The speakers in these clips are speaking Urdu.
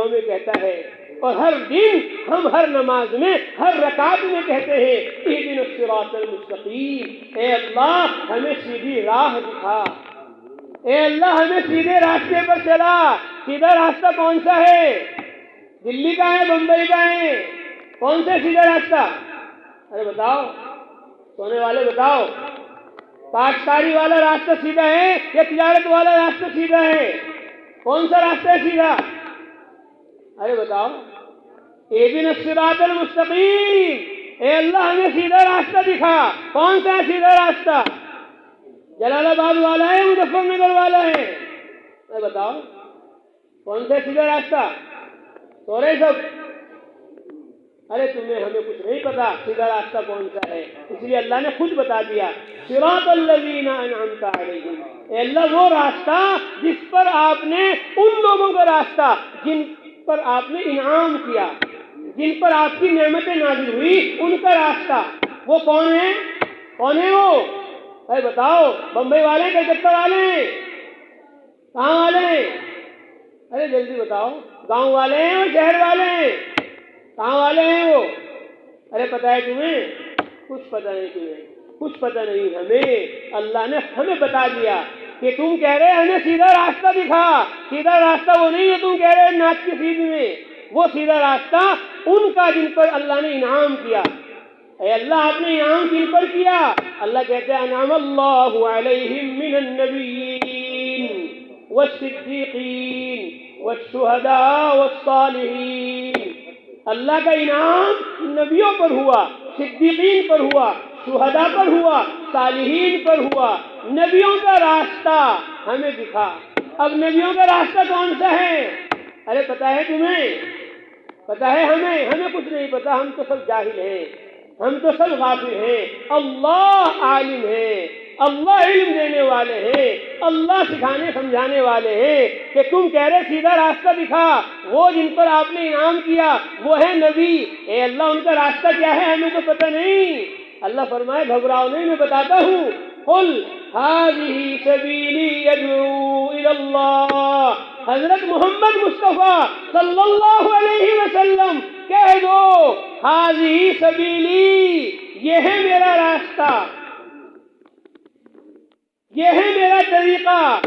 دعاؤں میں کہتا ہے، اور ہر دن ہم ہر نماز میں ہر رکعت میں کہتے ہیں اہدنا الصراط المستقیم، اے اللہ ہمیں سیدھی راہ دکھا، اے اللہ ہمیں سیدھے راستے پر چلا۔ سیدھا راستہ کون سا ہے؟ دلی کا ہے، بمبئی کا ہے؟ کون سا سیدھا راستہ؟ ارے بتاؤ، سونے والے بتاؤ، کاشتکاری والا راستہ سیدھا ہے یا تجارت والا راستہ سیدھا ہے؟ کون سا راستہ ہے سیدھا؟ ارے بتاؤ، اہدنا الصراط المستقیم، اے اللہ ہمیں سیدھا راستہ دکھا۔ کون سا ہے سیدھا راستہ؟ جلال آباد والا ہے، مظفر نگر والا ہے؟ ارے بتاؤ کون سا سیدھا راستہ؟ سو رہے سب؟ ارے تمہیں ہمیں کچھ نہیں پتا سیدھا راستہ کون سا ہے، اس لیے اللہ نے خود بتا دیا، صراط الذین انعمت علیہم، اے اللہ وہ راستہ جس پر آپ نے، ان لوگوں کا راستہ جن پر آپ نے انعام کیا، جن پر آپ کی نعمتیں نازل ہوئی، ان کا راستہ۔ وہ کون ہے؟ کون ہے وہ؟ ارے بتاؤ، بمبئی والے ہیں، کلکتہ والے ہیں، کہاں والے ہیں؟ ارے جلدی بتاؤ، گاؤں والے ہیں اور شہر والے ہیں؟ کہاں والے ہیں وہ؟ ارے پتہ ہے تمہیں؟ کچھ پتہ نہیں تمہیں، کچھ پتہ نہیں ہمیں۔ اللہ نے ہمیں بتا دیا کہ تم کہہ رہے ہمیں سیدھا راستہ دکھا، سیدھا راستہ وہ نہیں ہے تم کہہ رہے ناک کی سیدھ میں، وہ سیدھا راستہ ان کا جن پر اللہ نے انعام کیا۔ اے اللہ آپ نے انعام کن پر کیا؟ اللہ کہتے ہیں انعم اللہ علیہم من النبیین والصدیقین والشہداء والصالحین۔ اللہ کا انعام نبیوں پر ہوا، صدیقین پر ہوا، شہداء پر ہوا، صالحین پر ہوا۔ نبیوں کا راستہ ہمیں دکھا۔ اب نبیوں کا راستہ کون سا ہے؟ ارے پتہ ہے تمہیں؟ پتہ ہے ہمیں؟ ہمیں کچھ نہیں پتا، ہم تو سب جاہل ہیں، ہم تو سب غافل ہیں۔ اللہ عالم ہے، اللہ علم دینے والے ہیں، اللہ سکھانے سمجھانے والے ہیں کہ تم کہہ رہے سیدھا راستہ دکھا، وہ جن پر آپ نے انعام کیا وہ ہے نبی۔ اے اللہ ان کا راستہ کیا ہے ہمیں تو پتہ نہیں۔ اللہ فرمائے گھبراؤ نہیں، میں بتاتا ہوں۔ قل هذه سبیلی ادعو الی اللہ، حضرت محمد مصطفیٰ صلی اللہ علیہ وسلم کہہ دو هذه سبیلی، یہ ہے میرا راستہ، یہ ہے میرا طریقہ۔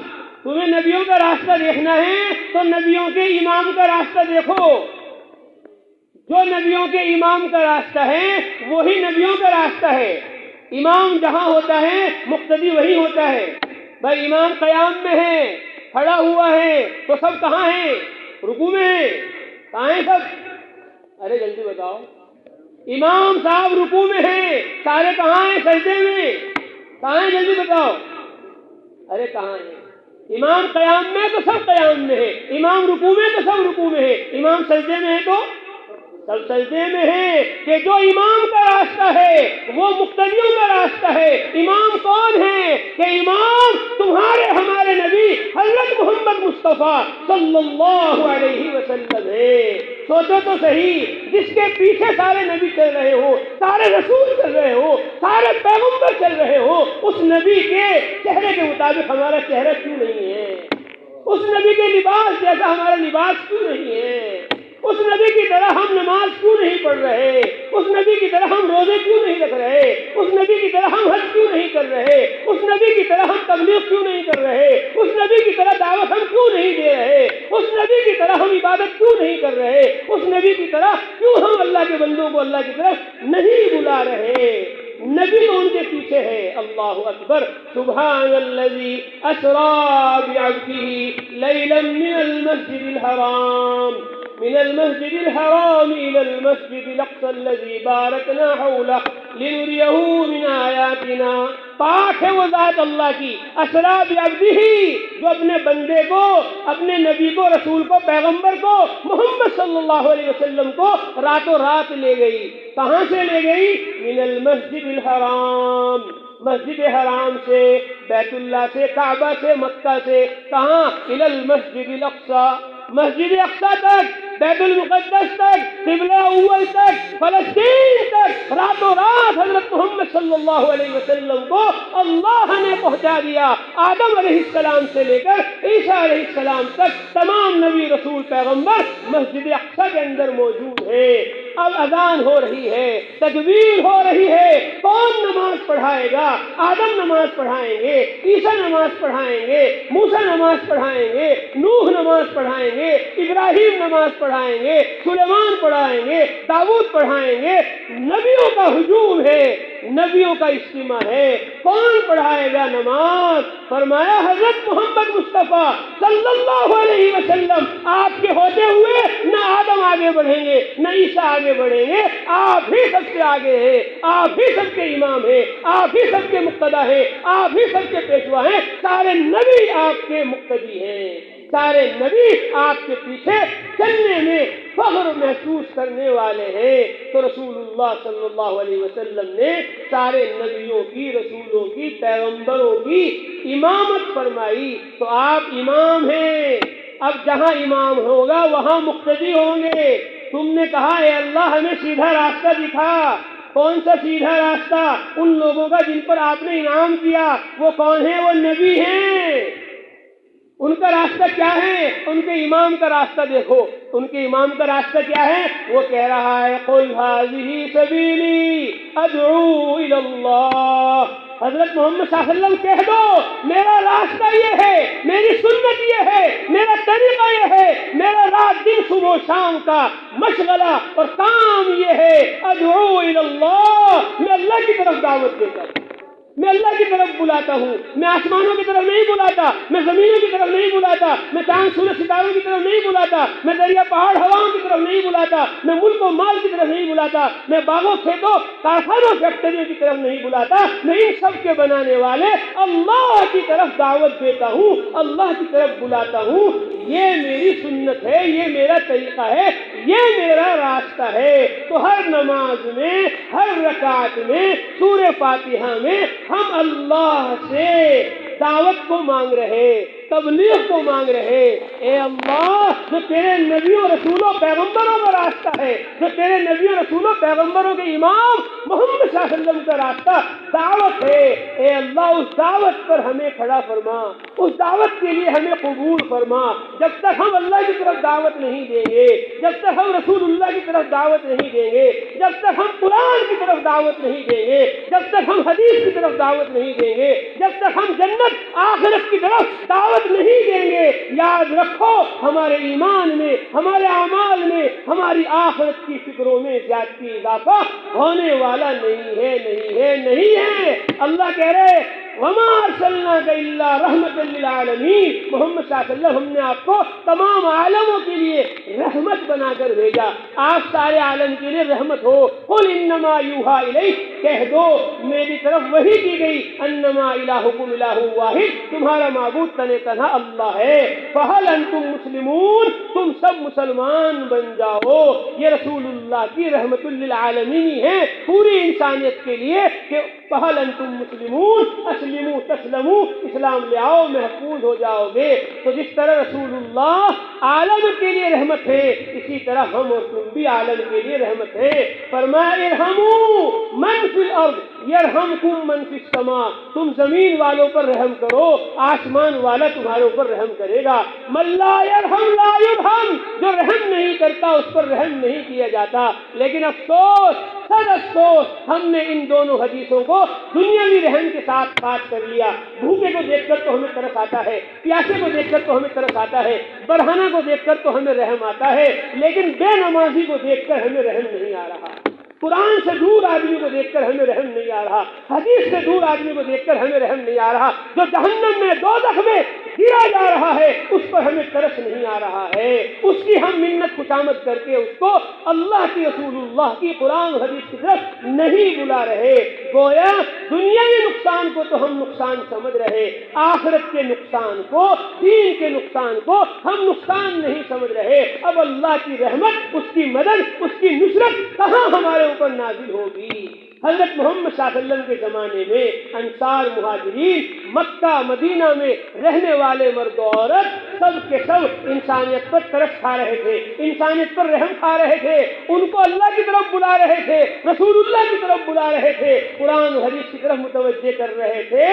تمہیں نبیوں کا راستہ دیکھنا ہے تو نبیوں کے امام کا راستہ دیکھو، جو نبیوں کے امام کا راستہ ہے وہی نبیوں کا راستہ ہے۔ امام جہاں ہوتا ہے مقتدی وہی ہوتا ہے۔ بھائی امام قیام میں ہے، کھڑا ہوا ہے، تو سب کہاں ہیں؟ رکوع میں ہیں۔ کہاں ہیں سب؟ ارے جلدی بتاؤ، امام صاحب رکوع میں ہیں، سارے کہاں ہیں؟ سجدے میں۔ کہاں ہیں؟ جلدی بتاؤ۔ ارے کہاں ہیں؟ امام قیام میں تو سب قیام میں ہے، امام رکوع میں تو سب رکوع میں ہے، امام سجدے میں ہے تو سب سجدے میں ہے۔ کہ جو امام کا راستہ ہے وہ مقتدیوں کا راستہ ہے۔ امام کون ہے؟ کہ امام تمہارے ہمارے نبی حضرت محمد مصطفیٰ صلی اللہ علیہ وسلم ہے۔ سوچو تو صحیح، جس کے پیچھے سارے نبی چل رہے ہو، سارے رسول چل رہے ہو، سارے پیغمبر چل رہے ہو، اس نبی کے چہرے کے مطابق ہمارا چہرہ کیوں نہیں ہے؟ اس نبی کے لباس جیسا ہمارا لباس کیوں نہیں ہے؟ اس نبی کی طرح ہم نماز کیوں نہیں پڑھ رہے؟ اس نبی کی طرح ہم روزے کیوں نہیں رکھ رہے؟ اس نبی کی طرح ہم حج کیوں نہیں کر رہے؟ اس نبی کی طرح ہم تبلیغ کیوں نہیں کر رہے؟ اس نبی کی طرح دعوت ہم کیوں نہیں دے رہے؟ اس نبی کی طرح ہم عبادت کیوں نہیں کر رہے؟ اس نبی کی طرح کیوں ہم اللہ کے بندوں کو اللہ کی طرف نہیں بلا رہے؟ نبی تو ان کے پیچھے ہے۔ اللہ اکبر، سبحان الذی اسری بعبدہ لیلا من المسجد الحرام إلى المسجد الأقصى الذي باركنا حوله لنريه من آياتنا۔ پاک ہے وہ ذات اللہ کی، اسریٰ بعبدہ، جو اپنے بندے کو، اپنے نبی کو، رسول کو، پیغمبر کو، محمد صلی اللہ علیہ وسلم کو راتوں رات لے گئی۔ کہاں سے لے گئی؟ من المسجد الحرام، مسجد حرام سے، بیت اللہ سے، کعبہ سے، مکہ سے، کہاں؟ الی المسجد الاقصی، مسجد اقصی تک، بیت المقدس تک، قبلہ اول تک، فلسطین تک راتوں رات حضرت محمد صلی اللہ علیہ وسلم کو اللہ نے پہنچا دیا۔ آدم علیہ السلام سے لے کر عیسیٰ علیہ السلام تک تمام نبی رسول پیغمبر مسجد اقصی کے اندر موجود ہیں۔ اب اذان ہو رہی ہے، تکبیر ہو رہی ہے، کون نماز پڑھائے گا؟ آدم نماز پڑھائیں گے، عیسیٰ نماز پڑھائیں گے، موسیٰ نماز پڑھائیں گے، نوح نماز پڑھائیں گے، ابراہیم نماز پڑھائیں گے، سلیمان پڑھائیں گے، داؤد پڑھائیں گے۔ نبیوں کا ہجوم ہے، نبیوں کا اجتماع ہے، کون پڑھائے گا نماز؟ فرمایا حضرت محمد مصطفیٰ صلی اللہ علیہ وسلم آپ کے ہوتے ہوئے نہ آدم آگے بڑھیں گے نہ عیسیٰ آگے بڑھیں گے، آپ ہی سب سے آگے ہیں، آپ ہی سب کے امام ہیں، آپ ہی سب کے مقتدی ہیں، آپ ہی سب کے پیشوا ہیں، سارے نبی آپ کے مقتدی ہیں، سارے نبی آپ کے پیچھے چلنے میں فخر محسوس کرنے والے ہیں۔ تو رسول اللہ صلی اللہ علیہ وسلم نے سارے نبیوں کی، رسولوں کی، پیغمبروں کی امامت فرمائی، تو آپ امام ہیں۔ اب جہاں امام ہوگا وہاں مقتدی ہوں گے۔ تم نے کہا اے اللہ ہمیں سیدھا راستہ دکھا، کون سا سیدھا راستہ؟ ان لوگوں کا جن پر آپ نے انعام کیا، وہ کون ہیں؟ وہ نبی ہیں۔ ان کا راستہ کیا ہے؟ ان کے امام کا راستہ دیکھو، ان کے امام کا راستہ کیا ہے؟ وہ کہہ رہا ہے قُلْ هَٰذِهِ سَبِيلِي أَدْعُو إِلَى اللَّهِ۔ حضرت محمد صلی اللہ علیہ وسلم کہہ دو میرا راستہ یہ ہے، میری سنت یہ ہے، میرا طریقہ یہ ہے، میرا رات دن صبح و شام کا مشغلہ اور کام یہ ہے، ادعو الی اللہ، میں اللہ کی طرف دعوت دیتا ہوں، میں اللہ کی طرف بلاتا ہوں، میں آسمانوں کی طرف نہیں بلاتا، میں زمینوں کی طرف نہیں بلاتا، میں چاند سورج ستاروں کی طرف نہیں بلاتا، میں دریا پہاڑ ہواؤں کی طرف نہیں بلاتا، میں ملک و مال کی طرف نہیں بلاتا، میں باغوں کھیتوں کارخانوں فیکٹریوں کی طرف نہیں بلاتا، میں ان سب کے بنانے والے اللہ کی طرف دعوت دیتا ہوں، اللہ کی طرف بلاتا ہوں۔ یہ میری سنت ہے، یہ میرا طریقہ ہے، یہ میرا راستہ ہے۔ تو ہر نماز میں، ہر رکعت میں، سورہ فاتحہ میں ہم اللہ سے دعوت کو مانگ رہے، تبلیغ کو مانگ رہے۔ اے اللہ، جو تیرے نبیوں رسولوں پیغمبروں کا راستہ ہے، جو تیرے نبیوں رسولوں پیغمبروں کے امام محمد صلی اللہ علیہ وسلم کا راستہ دعوت ہے، اے اللہ اس دعوت پر ہمیں کھڑا فرما، اس دعوت کے لیے ہمیں قبول فرما۔ جب تک ہم اللہ کی طرف دعوت نہیں دیں گے، جب تک ہم رسول اللہ کی طرف دعوت نہیں دیں گے، جب تک ہم قرآن کی طرف دعوت نہیں دیں گے، جب تک ہم حدیث کی طرف دعوت نہیں دیں گے، جب تک ہم جنت آخرت کی طرف دعوت نہیں دیں گے، یاد رکھو ہمارے ایمان میں، ہمارے اعمال میں، ہماری آخرت کی فکروں میں زیادتی اضافہ ہونے والا نہیں ہے، نہیں ہے، نہیں ہے۔ اللہ کہہ رہے وَمَا أَرْسَلْنَاكَ إِلَّا رَحْمَةً لِّلْعَالَمِينَ، محمد صلی اللہ علیہ وسلم ہم نے آپ کو تمام عالموں کے لیے رحمت بنا کر بھیجا، آپ سارے عالم کے لیے رحمت ہو۔ قُلْ إِنَّمَا يُوحَىٰ إِلَيْكَ، کہہ دو میری طرف وحی کی گئی، أَنَّمَا إِلَٰهُكُمْ إِلَٰهٌ واحد، تمہارا معبود تن تنہا اللہ ہے۔ فَهَلْ أَنْتُم مُّسْلِمُونَ، تم سب مسلمان بن جاؤ۔ یہ رسول اللہ کی رحمت للعالمین ہے پوری انسانیت کے لیے کہ فَهَلْ أَنْتُم مُّسْلِمُونَ، اسلموا تسلموا، اسلام لے آؤ محفوظ ہو جاؤ گے۔ تو جس طرح رسول اللہ عالم کے لیے رحمت ہے، اسی طرح ہم اور تم بھی عالم کے لیے رحمت ہے۔ فرمایا ارحموا من فی الارض یرحمکم من فی السماء، تم زمین والوں پر رحم کرو، آسمان والا تمہارے اوپر رحم کرے گا۔ من لا یرحم لا یرحم، جو رحم نہیں کرتا اس پر رحم نہیں کیا جاتا۔ لیکن افسوس، سد افسوس، ہم نے ان دونوں حدیثوں کو دنیاوی رحم کے ساتھ بات کر لیا۔ بھوکے کو دیکھ کر تو ہمیں ترس آتا ہے، پیاسے کو دیکھ کر تو ہمیں ترس آتا ہے، برہنہ کو دیکھ کر تو ہمیں رحم آتا ہے، لیکن بے نمازی کو دیکھ کر ہمیں رحم نہیں آ رہا، قرآن سے دور آدمی کو دیکھ کر ہمیں رحم نہیں آ رہا، حدیث سے دور آدمی کو دیکھ کر ہمیں رحم نہیں آ رہا، جو جہنم میں دوزخ میں گرا جا رہا ہے اس پر ہمیں ترس نہیں آ رہا ہے، اس کی ہم منت خوشامد کر کے اس کو اللہ کی رسول اللہ کی قرآن حدیث کی طرف نہیں بلا رہے۔ گویا دنیاوی نقصان کو تو ہم نقصان سمجھ رہے، آخرت کے نقصان کو، دین کے نقصان کو ہم نقصان نہیں سمجھ رہے۔ اب اللہ کی رحمت، اس کی مدد، اس کی نصرت کہاں ہمارے اوپر نازل ہوگی؟ حضرت محمد صلی اللہ علیہ وسلم کے زمانے میں انصار مہاجرین مکہ مدینہ میں رہنے والے مرد و عورت سب کے سب انسانیت پر ترس کھا رہے تھے، انسانیت پر رحم کھا رہے تھے، ان کو اللہ کی طرف بلا رہے تھے، رسول اللہ کی طرف بلا رہے تھے، قرآن و حدیث کی طرف متوجہ کر رہے تھے۔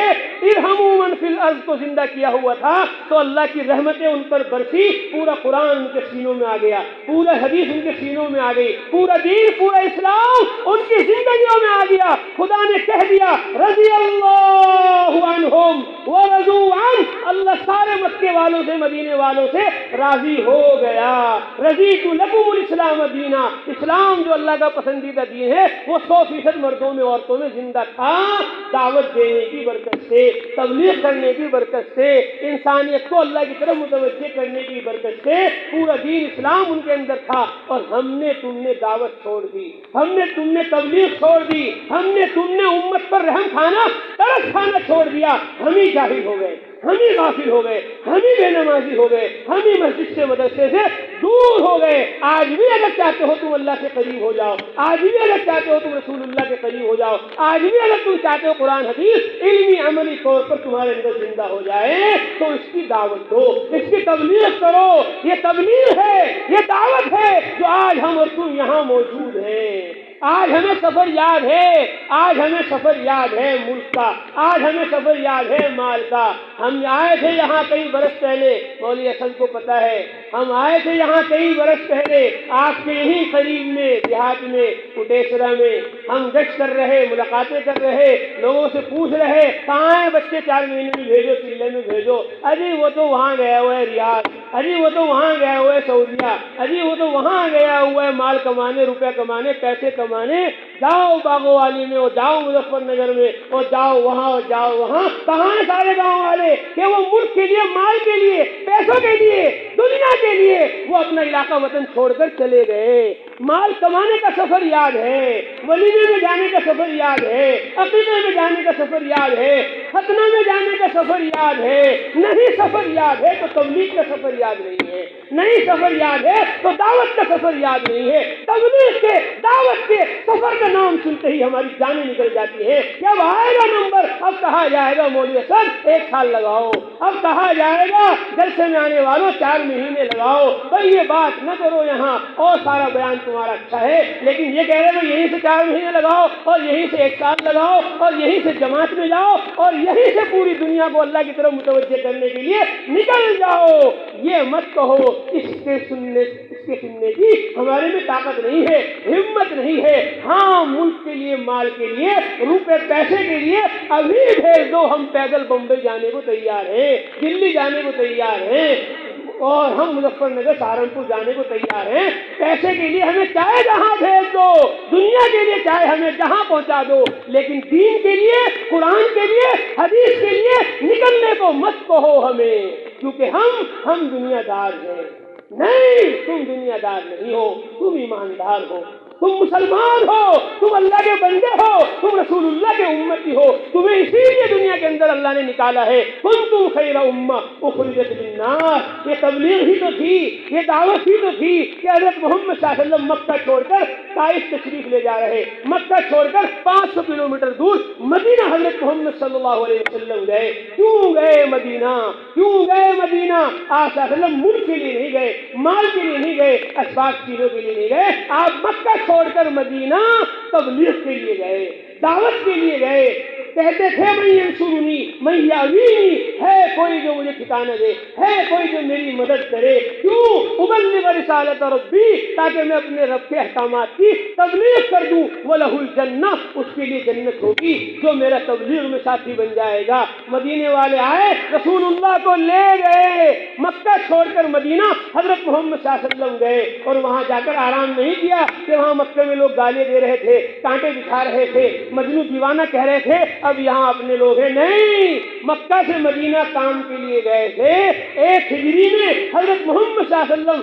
ارحموا من فی الارض کو زندہ کیا ہوا تھا تو اللہ کی رحمتیں ان پر برسی، پورا قرآن ان کے سینوں میں آ گیا، پورا حدیث ان کے سینوں میں آ گئی، پورا دین پورا اسلام ان کی زندگیوں میں آ گیا۔ خدا نے کہہ دیا رضی اللہ عنہم ورضوا عنہ، اللہ سارے مکے والوں سے مدینے والوں سے راضی ہو گیا۔ رضیت لکم الاسلام دینا، اسلام جو اللہ کا پسندیدہ دین ہے وہ 100% مردوں میں عورتوں میں زندہ تھا، دعوت دینے کی برکت سے، تبلیغ کرنے کی برکت سے، انسانیت کو اللہ کی طرف متوجہ کرنے کی برکت سے پورا دین اسلام ان کے اندر تھا۔ اور ہم نے تم نے دعوت چھوڑ دی، ہم نے تم نے تبلیغ چھوڑ دی، ہم نے تم نے امت پر رحم کھانا ترس کھانا چھوڑ دیا، ہم ہی جاہل ہو گئے، ہم ہی غافل ہو گئے، ہم ہی بے نمازی ہو گئے، ہم ہی مسجد سے مدرسے سے دور ہو گئے۔ آج بھی اگر چاہتے ہو تم اللہ سے قریب ہو جاؤ، آج بھی اگر چاہتے ہو تم رسول اللہ کے قریب ہو جاؤ، آج بھی اگر تم چاہتے ہو قرآن حدیث علمی عملی طور پر تمہارے اندر زندہ ہو جائے تو اس کی دعوت دو، اس کی تبلیغ کرو۔ یہ تبلیغ ہے، یہ دعوت ہے جو آج ہم اور تم یہاں موجود ہیں۔ آج ہمیں سفر یاد ہے، آج ہمیں سفر یاد ہے ملک کا، آج ہمیں سفر یاد ہے مال کا۔ ہم آئے تھے یہاں کئی برس پہلے، مولوی اسد کو پتہ ہے، ہم آئے تھے یہاں کئی برس پہلے، آپ کے یہیں قریب میں دیہات میں کوٹیسرا میں ہم گشت کر رہے، ملاقاتیں کر رہے، لوگوں سے پوچھ رہے کہاں ہیں بچے، 4 مہینے میں بھیجو، چلے میں بھیجو، اجی وہ تو وہاں گیا ہوا ہے ریاض، اجی وہ تو وہاں گیا ہوا ہے سعودیہ، اجی وہ تو وہاں گیا ہوا ہے مال کمانے، روپے کمانے، پیسے کمانے۔ جاؤ باغو والی میں، اور جاؤ مظفر نگر میں، اور جاؤ وہاں، اور جاؤ وہاں۔ کہاں ہیں سارے گاؤں والے کہ وہ ملک کے لیے، مال کے لیے، پیسوں کے لیے، دنیا کے لیے وہ اپنا علاقہ وطن چھوڑ کر چلے گئے۔ مال کمانے کا سفر یاد ہے، ولیمے میں جانے کا سفر یاد ہے، عقیقے میں جانے کا سفر یاد ہے، ختنہ میں جانے کا سفر یاد ہے۔ نہیں سفر یاد ہے تو تبلیغ کا سفر یاد نہیں ہے، نہیں سفر یاد ہے تو دعوت کا سفر یاد نہیں ہے۔ تبلیغ کے، دعوت کے سفر کا نام سنتے ہی ہماری جانیں نکل جاتی ہے۔ جب آئے گا نمبر، اب کہا جائے گا مولوی اسد 1 سال لگاؤ، اب کہا جائے گا جلسے میں آنے والوں 4 مہینے لگاؤ۔ بھائی یہ بات نہ کرو یہاں، اور سارا بیان تمہارا اچھا ہے، لیکن یہ کہہ رہے ہو یہیں سے 4 مہینے لگاؤ، اور یہیں سے 1 سال لگاؤ، اور یہیں سے جماعت میں جاؤ، اور یہیں سے پوری دنیا کو اللہ کی طرف متوجہ کرنے کے لیے نکل جاؤ۔ یہ مت کہو، اس کے سننے کی ہمارے میں طاقت نہیں ہے، ہمت نہیں ہے۔ ہاں ملک کے لیے، مال کے لیے، روپے پیسے کے لیے ابھی بھیج دو، ہم پیدل بمبئی جانے کو تیار ہیں، دلی جانے کو تیار ہیں، اور ہم مظفر نگر سہارنپور جانے کو تیار ہیں۔ پیسے کے لیے ہمیں چاہے جہاں بھیج دو، دنیا کے لیے چاہے ہمیں جہاں پہنچا دو، لیکن دین کے لیے، قرآن کے لیے، حدیث کے لیے نکلنے کو مت کہو ہمیں، کیونکہ ہم دنیا دار ہیں۔ نہیں، تم دنیا دار نہیں ہو، تم ایماندار ہو، تم مسلمان ہو، تم اللہ کے بندے ہو، تم رسول اللہ کے امتی ہو، تمہیں اسی لیے دنیا کے اندر اللہ نے نکالا ہے۔ کنتم خیر امہ اخرجت للناس، یہ تبلیغ ہی تو تھی، یہ دعوت ہی تو تھی کہ حضرت محمد صلی اللہ علیہ وسلم مکہ چھوڑ کر طائف تشریف لے جا رہے، مکہ چھوڑ کر 500 کلومیٹر دور مدینہ حضرت محمد صلی اللہ علیہ وسلم گئے۔ کیوں گئے مدینہ؟ کیوں گئے مدینہ؟ آپ صلی اللہ علیہ وسلم ملک کے لیے نہیں گئے، مال کے لیے نہیں گئے، اسباق چیزوں کے لیے نہیں گئے، آپ مکہ چھوڑ کر مدینہ تبلیغ کے لیے گئے، دعوت کے لیے گئے۔ کہتے تھے من ینصرنی من یاوینی، ہے کوئی جو مجھے ٹھکانہ دے، ہے کوئی جو میری مدد کرے۔ کیوں؟ ابلغ رسالت ربی، تاکہ میں اپنے رب کے احکامات کی تبلیغ کر دوں۔ وَلَهُ الْجَنَّةُ، اس کے لیے جنت ہوگی جو میرا تبلیغ میں ساتھی بن جائے گا۔ مدینے والے آئے، رسول اللہ کو لے گئے، مکہ چھوڑ کر مدینہ حضرت محمد صلی اللہ علیہ وسلم گئے، اور وہاں جا کر آرام نہیں کیا کہ وہاں مکہ میں لوگ گالے دے رہے تھے، کانٹے دکھا رہے تھے، مجنون دیوانہ کہہ رہے تھے اب یہاں اپنے لوگ ہیں۔ نہیں، مکہ سے مدینہ کام کے لیے گئے تھے۔ 1 ہجری میں حضرت محمد صلی اللہ علیہ وسلم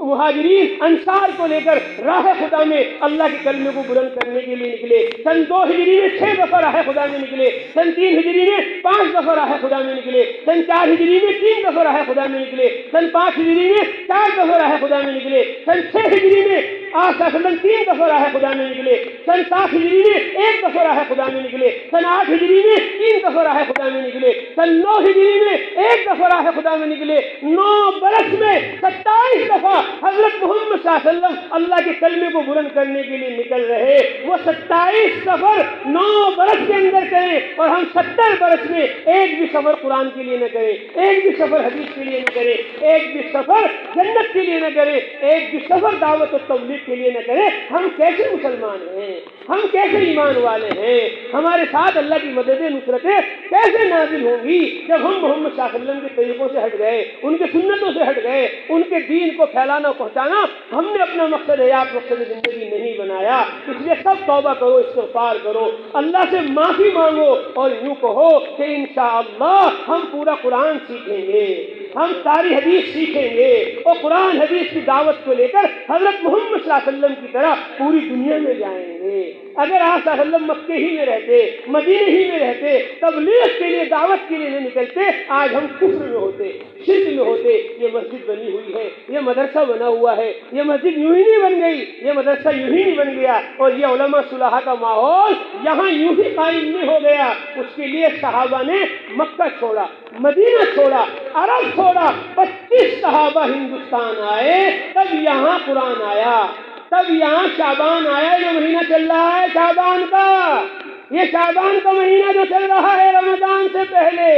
مہاجرین انصار کو لے کر راہ خدا میں اللہ کے کلمے کو بلند کرنے کے لیے نکلے۔ سن 2 ہجری میں 6 دفعہ راہ خدا میں نکلے، سن 3 ہجری میں 5 دفعہ راہ خدا میں نکلے، سن 4 ہجری میں 3 دفعہ راہ خدا میں نکلے، سن 5 ہجری میں 4 دفعہ راہ خدا میں نکلے، سن 6 ہجری میں آپ 3 دفعہ راہ خدا میں نکلے، سن 7 ہجری میں 1 دفعہ راہ خدا میں نکلے، سن 8 ہجری میں 3 دفعہ راہ خدا میں نکلے، سن 9 ہجری میں 1 دفعہ راہ خدا میں نکلے، 9 برس میں 27 دفعہ حضرت محمد صلی اللہ علیہ وسلم اللہ کے کلمے کو بلند کرنے کے لیے نکل رہے۔ وہ 27 سفر 9 برس کے اندر کریں اور ہم 70 برس میں ایک بھی سفر قرآن کے لیے نہ کریں، ایک بھی سفر حدیث کے لیے نہ کریں، ایک بھی سفر جنت کے لیے نہ کریں، ایک بھی سفر دعوت و تبلیغ کے لیے نہ کریں۔ ہم کیسے مسلمان ہیں؟ ہم کیسے ایمان والے ہیں؟ ہمارے ساتھ اللہ کی مدد نصرتیں کیسے نازل ہوں گی جب ہم محمد صلی اللہ علیہ وسلم کے طریقوں سے ہٹ گئے، ان کے سنتوں سے ہٹ گئے، ان کے دین کو پھیلانا پہنچانا ہم نے اپنا مقصد حیات مقصد زندگی نہیں بنایا۔ اس لیے سب توبہ کرو، استغفار کرو، اللہ سے معافی مانگو اور یوں کہو کہ انشاءاللہ ہم پورا قرآن سیکھیں گے، ہم ساری حدیث سیکھیں گے اور قرآن حدیث کی دعوت کو لے کر حضرت محمد صلی اللہ علیہ وسلم کی طرح پوری دنیا میں جائیں گے۔ اگر آپ صلی اللہ علیہ وسلم مکے ہی میں رہتے، مدینے ہی میں رہتے، تبلیغ کے لیے دعوت کے لیے نہ نکلتے، آج ہم کفر میں ہوتے، شرک میں ہوتے۔ یہ مسجد بنی ہوئی ہے، یہ مدرسہ بنا ہوا ہے، یہ مسجد یوں ہی نہیں بن گئی، یہ مدرسہ یوں ہی نہیں بن گیا، اور یہ علماء صلحاء کا ماحول یہاں یوں ہی قائم نہیں ہو گیا۔ اس کے لیے صحابہ نے مکہ چھوڑا، مدینہ چھوڑا، عرب چھوڑا، 25 صحابہ ہندوستان آئے، تب یہاں قرآن آیا، تب یہاں شعبان آیا۔ جو مہینہ چل رہا ہے شعبان کا، یہ شعبان کا مہینہ جو چل رہا ہے رمضان سے پہلے،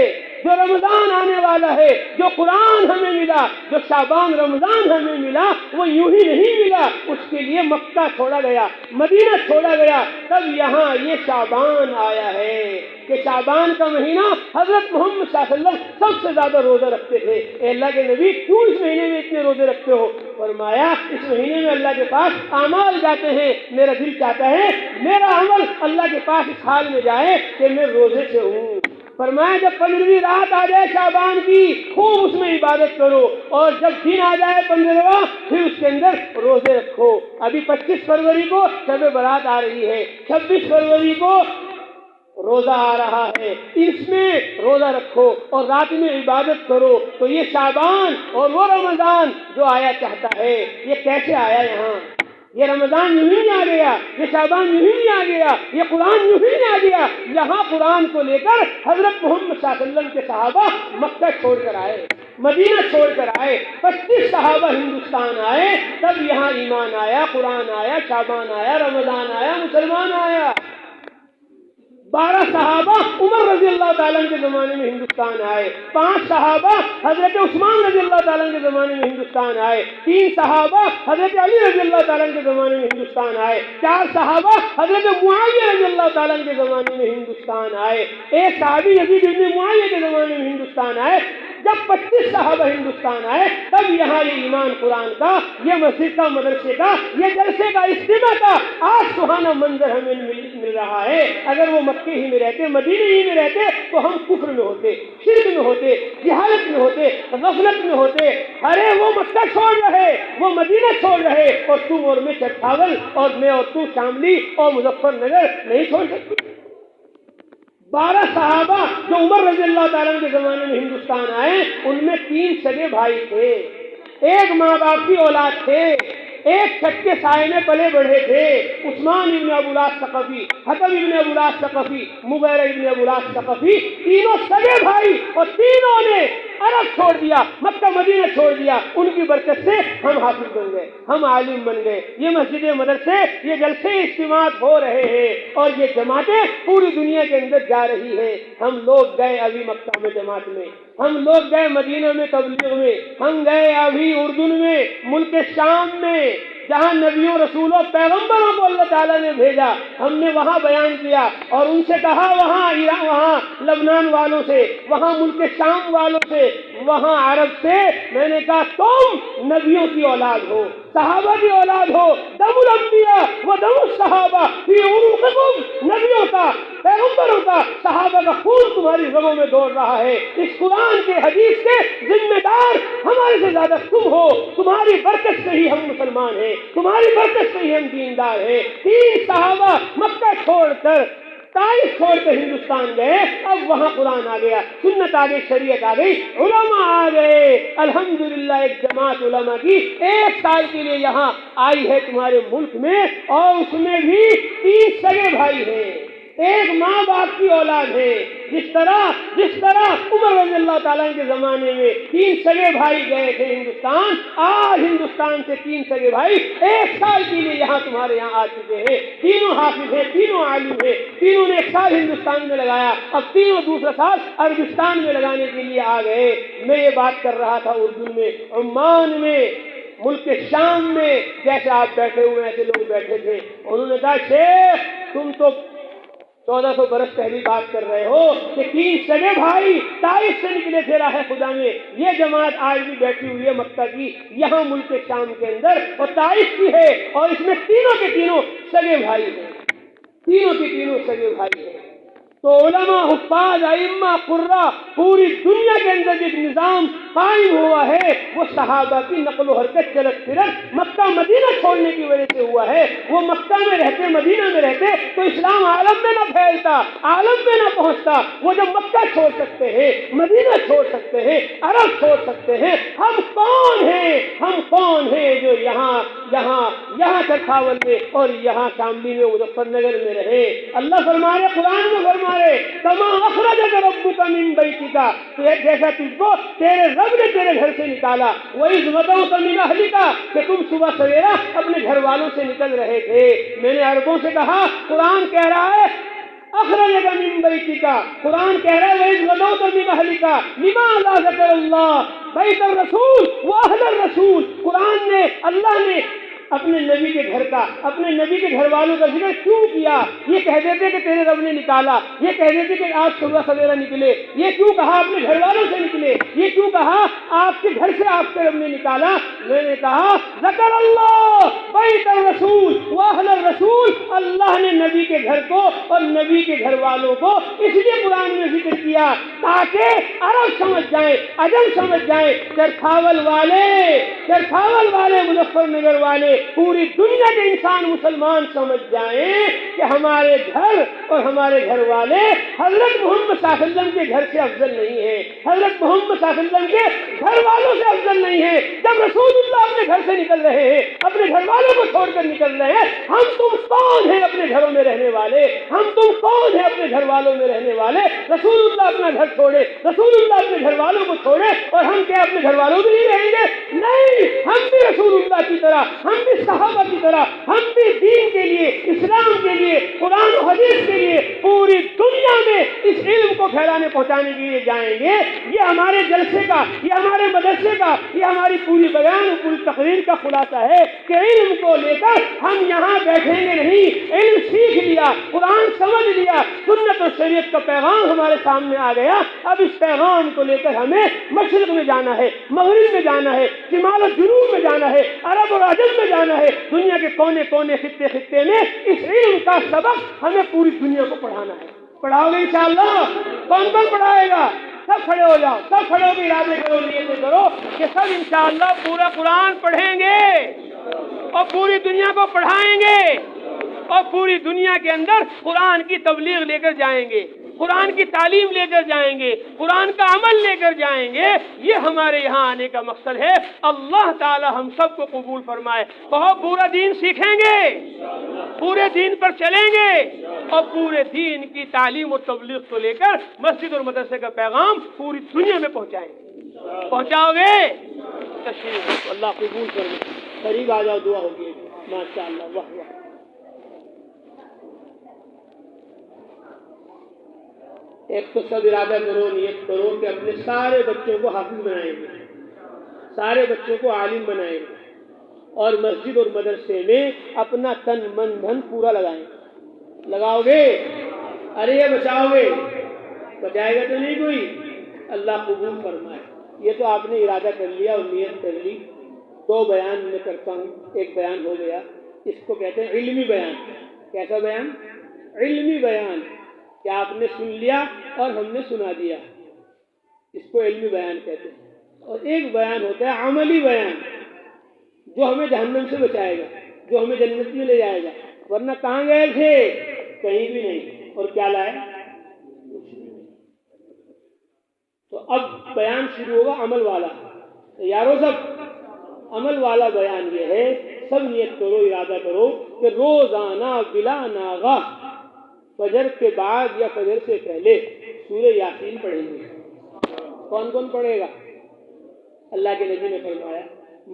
جو رمضان آنے والا ہے، جو قرآن ہمیں ملا، جو شعبان رمضان ہمیں ملا، وہ یوں ہی نہیں ملا۔ اس کے لیے مکہ چھوڑا گیا، مدینہ چھوڑا گیا، تب یہاں یہ شعبان آیا ہے کہ شعبان کا مہینہ حضرت محمد صلی اللہ علیہ وسلم سب سے زیادہ روزہ رکھتے تھے۔ اے اللہ کے نبی کیوں اس مہینے میں اتنے روزے رکھتے ہو؟ فرمایا اس مہینے میں اللہ کے پاس اعمال جاتے ہیں، میرا دل چاہتا ہے میرا عمل اللہ کے پاس اس حال میں جائے کہ میں روزے سے ہوں۔ فرمایا جب 15ویں رات آ جائے شعبان کی، خوب اس میں عبادت کرو، اور جب دن آ جائے 15واں، پھر اس کے اندر روزے رکھو۔ ابھی 25 فروری کو شب برات آ رہی ہے، 26 فروری کو روزہ آ رہا ہے، اس میں روزہ رکھو اور رات میں عبادت کرو۔ تو یہ شعبان اور وہ رمضان جو آیا چاہتا ہے، یہ کیسے آیا یہاں؟ یہ رمضان یوں ہی آ گیا، یہ شعبان یوں ہی آ گیا، یہ قرآن یوں ہی آ گیا۔ یہاں قرآن کو لے کر حضرت محمد صلی اللہ علیہ وسلم کے صحابہ مکہ چھوڑ کر آئے، مدینہ چھوڑ کر آئے، 25 صحابہ ہندوستان آئے، تب یہاں ایمان آیا، قرآن آیا، شعبان آیا، رمضان آیا، مسلمان آیا۔ 12 صحابہ عمر رضی اللہ تعالیٰ کے زمانے میں ہندوستان آئے، 5 صحابہ حضرت عثمان رضی اللہ تعالیٰ کے زمانے میں ہندوستان آئے، 3 صحابہ حضرت علی رضی اللہ تعالیٰ کے زمانے میں ہندوستان آئے، 4 صحابہ حضرت معاویہ رضی اللہ تعالیٰ کے زمانے میں ہندوستان آئے، 1 صحابی یزید بن معاویہ کے زمانے میں ہندوستان آئے۔ جب 25 صحابہ ہندوستان آئے، تب یہاں یہ ایمان قرآن کا، یہ مسجد کا، مدرسے کا، یہ جلسے کا، اجتماع کا آج سہانا منظر ہمیں مل رہا ہے۔ اگر وہ مکے ہی میں رہتے، مدینے ہی میں رہتے، تو ہم کفر میں ہوتے، شرک میں ہوتے، جہالت میں ہوتے، غفلت میں ہوتے۔ ارے وہ مکہ چھوڑ رہے، وہ مدینہ چھوڑ رہے، اور تم اور میں چٹھاول، اور میں اور تو شاملی اور مظفر نگر نہیں چھوڑ سکتے۔ 12 صحابہ جو عمر رضی اللہ تعالیٰ کے زمانے میں ہندوستان آئے، ان میں 3 سگے بھائی تھے، 1 ماں باپ کی اولاد تھے، 1 چھت کے سائے میں پلے بڑھے تھے، عثمان ابن ابو العاص ثقفی، حکم ابن ابو العاص ثقفی، مغیرہ ابن ابو العاص ثقفی، تینوں سگے بھائی، اور تینوں نے عرب چھوڑ دیا، مکہ مدینہ چھوڑ دیا۔ ان کی برکت سے ہم حافظ بن گئے، ہم عالم بن گئے، یہ مسجد مدرسے، یہ جلسے اجتماعات ہو رہے ہیں، اور یہ جماعتیں پوری دنیا کے اندر جا رہی ہیں۔ ہم لوگ گئے ابھی مکہ میں جماعت میں، ہم لوگ گئے مدینہ میں تبلیغ میں، ہم گئے ابھی اردن میں، ملک شام میں، جہاں نبیوں رسولوں پیغمبروں کو اللہ تعالیٰ نے بھیجا، ہم نے وہاں بیان کیا اور ان سے کہا، وہاں لبنان والوں سے، وہاں ملک شام والوں سے، وہاں عرب سے، میں نے کہا تم نبیوں کی اولاد ہو، صحابہ کی اولاد ہو، دم الانبیاء و دم الصحابہ فی عروقکم، نبیوں کا، پیغمبروں کا، صحابہ کا خون تمہاری رگوں میں دوڑ رہا ہے۔ اس قرآن کے حدیث کے ذمہ دار ہمارے سے زیادہ تم ہو، تمہاری برکت سے ہی ہم مسلمان ہیں، تمہاری برکت سے ہی ہم دیندار ہیں۔ 3 صحابہ مکہ چھوڑ کر طائف چھوڑ کر ہندوستان گئے، اب وہاں قرآن آ گیا، سنت آ گئی، شریعت آ گئی، علماء آ گئے۔ الحمدللہ ایک جماعت علماء کی 1 سال کے لیے یہاں آئی ہے تمہارے ملک میں، اور اس میں بھی 3 سگے بھائی ہیں، ایک ماں باپ کی اولاد ہے۔ جس طرح عمر رضی اللہ تعالیٰ کے زمانے میں 3 سگے بھائی گئے تھے ہندوستان، آج ہندوستان سے 3 سگے بھائی 1 سال کے لیے یہاں تمہارے یہاں آ چکے ہیں، تینوں حافظ ہیں، تینوں عالم ہیں، تینوں نے 1 سال ہندوستان میں لگایا، اب تینوں دوسرا سال عربستان میں لگانے کے لیے آ گئے۔ میں یہ بات کر رہا تھا اردو میں، عمان میں، ملک شام میں، جیسے آپ بیٹھے ہوئے ایسے لوگ بیٹھے تھے، انہوں نے کہا شیخ تم تو 1400 برس پہلی بات کر رہے ہو کہ 3 سگے بھائی طائف سے نکلے تھے راہ خدا میں، یہ جماعت آج بھی بیٹھی ہوئی ہے مکہ کی یہاں ملک شام کے اندر، اور طائف کی ہے، اور اس میں تینوں کے تینوں سگے بھائی ہیں، تینوں کے تینوں سگے بھائی ہیں۔ تو علماء، حفاظ، ائمہ، قراء، پوری دنیا کے اندر جو نظام قائم ہوا ہے وہ صحابہ کی نقل و حرکت، چلت پھرت مکہ مدینہ چھوڑنے کی وجہ سے ہوا ہے۔ وہ مکہ میں رہتے، مدینہ میں رہتے تو اسلام عالم میں نہ پھیلتا، عالم میں نہ پہنچتا۔ وہ جب مکہ چھوڑ سکتے ہیں، مدینہ چھوڑ سکتے ہیں، عرب چھوڑ سکتے ہیں، ہم کون ہیں جو یہاں چرکھاول میں اور یہاں شاملی میں، مظفر نگر میں رہے۔ اللہ فرمائے، قرآن میں فرمائے، کما اخرجک ربک من بیتک، جیسا تجھ کو تیرے رب نے تیرے گھر سے نکالا، وَإِذْ غَدَوْتَ مِنْ أَهْلِكَ، کہ تم صبح سویرا اپنے گھر والوں سے نکل رہے تھے۔ میں نے عربوں سے کہا، قرآن کہہ رہا ہے اخرجک من بیتک، قرآن کہہ رہا ہے وَإِذْ غَدَوْتَ مِنْ أَهْلِكَ لِمَاذَا ذَكَرَ اللَّهُ بَيْتَ الرَّسُولِ وَأَهْلَ الرَّسُولِ، قرآن نے، اللہ نے اپنے نبی کے گھر کا، اپنے نبی کے گھر والوں کا ذکر کیوں کیا؟ یہ کہہ دیتے کہ تیرے رب نے نکالا، یہ کہہ دیتے کہ آپ صبح سویرا نکلے، یہ کیوں کہا اپنے گھر والوں سے نکلے، یہ کیوں کہا آپ کے گھر سے آپ کے رب نے نکالا؟ میں نے کہا ذکر اللہ بیت الرسول واہل الرسول، اللہ نے نبی کے گھر کو اور نبی کے گھر والوں کو اس لیے قرآن میں ذکر کیا تاکہ عرب سمجھ جائیں، عجم سمجھ جائیں، چرکھاول والے، مظفر نگر والے، پوری دنیا کے انسان مسلمان سمجھ جائیں کہ ہمارے گھر اور ہمارے گھر والے حضرت محمد صلی اللہ علیہ وسلم کے گھر سے افضل نہیں ہیں، حضرت محمد صلی اللہ علیہ وسلم کے گھر والوں سے افضل نہیں ہیں۔ جب رسول اللہ اپنے گھر سے نکل رہے ہیں، اپنے گھر والوں کو چھوڑ کر نکل رہے ہیں، ہم تم کون ہیں اپنے گھروں میں رہنے والے؟ ہم تم کون ہیں اپنے گھر والوں میں رہنے والے؟ رسول اللہ اپنا گھر چھوڑے، رسول اللہ اپنے گھر والوں کو چھوڑے، اور ہم کیا اپنے گھر والوں بھی نہیں رہیں گے؟ نہیں، ہم بھی رسول اللہ کی طرح، ہم بھی صحابہ کی طرح، ہم بھی دین کے لیے، اسلام کے لیے، قرآن و حدیث کے لیے پوری دنیا میں اس علم کو پھیلانے پہنچانے کے لیے جائیں گے۔ یہ ہمارے جلسے کا، یہ ہمارے مدرسے کا، یہ ہماری پوری بیان و پوری تقریر کا خلاصہ ہے کہ علم کو لے کر ہم یہاں بیٹھیں گے نہیں، علم سیکھ لیا، قرآن سمجھ لیا، سنت اور شریعت کا پیغام ہمارے سامنے آ گیا، اب اس پیغام کو لے کر ہمیں مشرق میں جانا ہے، مغرب میں جانا ہے، شمال و جنوب میں جانا ہے، عرب اور عجم میں جانا ہے، دنیا کے کونے کونے، خطے میں اس علم کا سبق ہمیں پوری دنیا کو پڑھانا ہے۔ پڑھاؤ گے انشاءاللہ؟ کون پڑھائے گا؟ سب کھڑے ہو جاؤ، سب کھڑے ہو کے ارادے کرو، نیت کرو کہ سب انشاءاللہ پورا قرآن پڑھیں گے اور پوری دنیا کو پڑھائیں گے اور پوری دنیا کے اندر قرآن کی تبلیغ لے کر جائیں گے، قرآن کی تعلیم لے کر جائیں گے، قرآن کا عمل لے کر جائیں گے۔ یہ ہمارے یہاں آنے کا مقصد ہے۔ اللہ تعالی ہم سب کو قبول فرمائے۔ بہت پورا دین سیکھیں گے، پورے دین پر چلیں گے اور پورے دین کی تعلیم اور تبلیغ کو لے کر مسجد اور مدرسے کا پیغام پوری دنیا میں پہنچائیں گے۔ پہنچاؤ گے؟ تشریف، اللہ قبول کرے۔ قریب آ جاؤ، دعا ہوگی ماشاءاللہ۔ واہ واہ۔ ایک تو سب ارادہ کرو، نیت کرو کہ اپنے سارے بچوں کو حافظ بنائیں گے، سارے بچوں کو عالم بنائیں گے، اور مسجد اور مدرسے میں اپنا تن من دھن پورا لگائیں گے۔ لگاؤ گے؟ ارے یہ بچاؤ گے؟ بچائے گا تو نہیں کوئی؟ اللہ قبول فرمائے۔ یہ تو آپ نے ارادہ کر لیا اور نیت کر لی۔ 2 بیان میں کرتا ہوں، ایک بیان ہو گیا، اس کو کہتے ہیں علمی بیان۔ کیسا بیان؟ علمی بیان، کہ آپ نے سن لیا اور ہم نے سنا دیا، اس کو علمی بیان کہتے ہیں۔ اور ایک بیان ہوتا ہے عملی بیان، جو ہمیں جہنم سے بچائے گا، جو ہمیں جنت میں لے جائے گا، ورنہ کہاں گئے تھے؟ کہیں بھی نہیں۔ اور کیا لائے؟ تو اب بیان شروع ہوگا عمل والا. یارو سب عمل والا بیان یہ ہے، سب نیت کرو، ارادہ کرو کہ روزانہ بلا ناغہ فجر کے بعد یا فجر سے پہلے سورہ یاسین پڑھیں گے. کون کون پڑھے گا؟ اللہ کے نبی نے فرمایا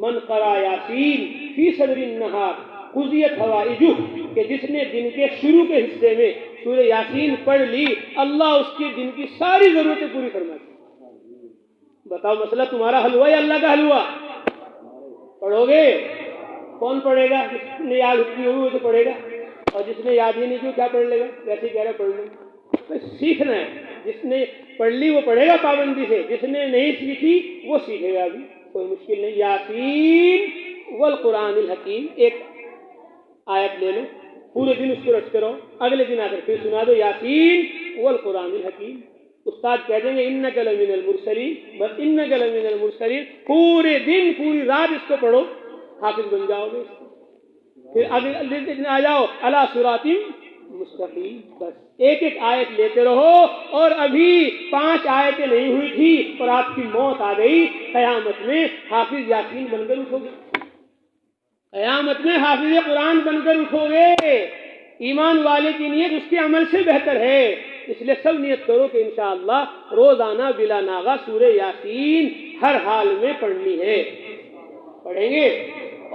من قرأ یاسین فی صدر النہار قضیت حوائجہ، کہ جس نے دن کے شروع کے حصے میں سورہ یاسین پڑھ لی اللہ اس کی دن کی ساری ضرورتیں پوری فرما دی. بتاؤ مسئلہ تمہارا حل ہوا یا اللہ کا حل ہوا؟ پڑھو گے؟ کون پڑھے گا؟ جس نے یاد کی ہوئی وہ تو پڑھے گا، اور جس نے یاد ہی نہیں کی کیا پڑھ لے گا؟ ویسے کہہ رہا پڑھ لیں. سیکھنا ہے، جس نے پڑھ لی وہ پڑھے گا پابندی سے، جس نے نہیں سیکھی وہ سیکھے گا بھی، کوئی مشکل نہیں. یاسین والقرآن الحکیم، ایک آیت لے لو، پورے دن اس کو رٹتے رہو، اگلے دن آ کر پھر سنا دو یاسین والقرآن الحکیم. استاد کہہ دیں گے انک لمن المرسلین، بس انک لمن المرسلین، پورے دن پوری رات اس کو پڑھو، حافظ بن جاؤ گے. پھر اگلے دن آ جاؤ علی صراط مستقیم. بس ایک ایک آیت لیتے رہو. اور ابھی 5 آیتیں نہیں ہوئی تھی اور آپ کی موت آ گئی، قیامت میں حافظ یاسین بن کر اٹھو گے، قیامت میں حافظ قرآن بن کر اٹھو گے. ایمان والے کی نیت اس کے عمل سے بہتر ہے. اس لیے سب نیت کرو کہ انشاءاللہ روزانہ بلا ناغہ سورہ یاسین ہر حال میں پڑھنی ہے. پڑھیں گے.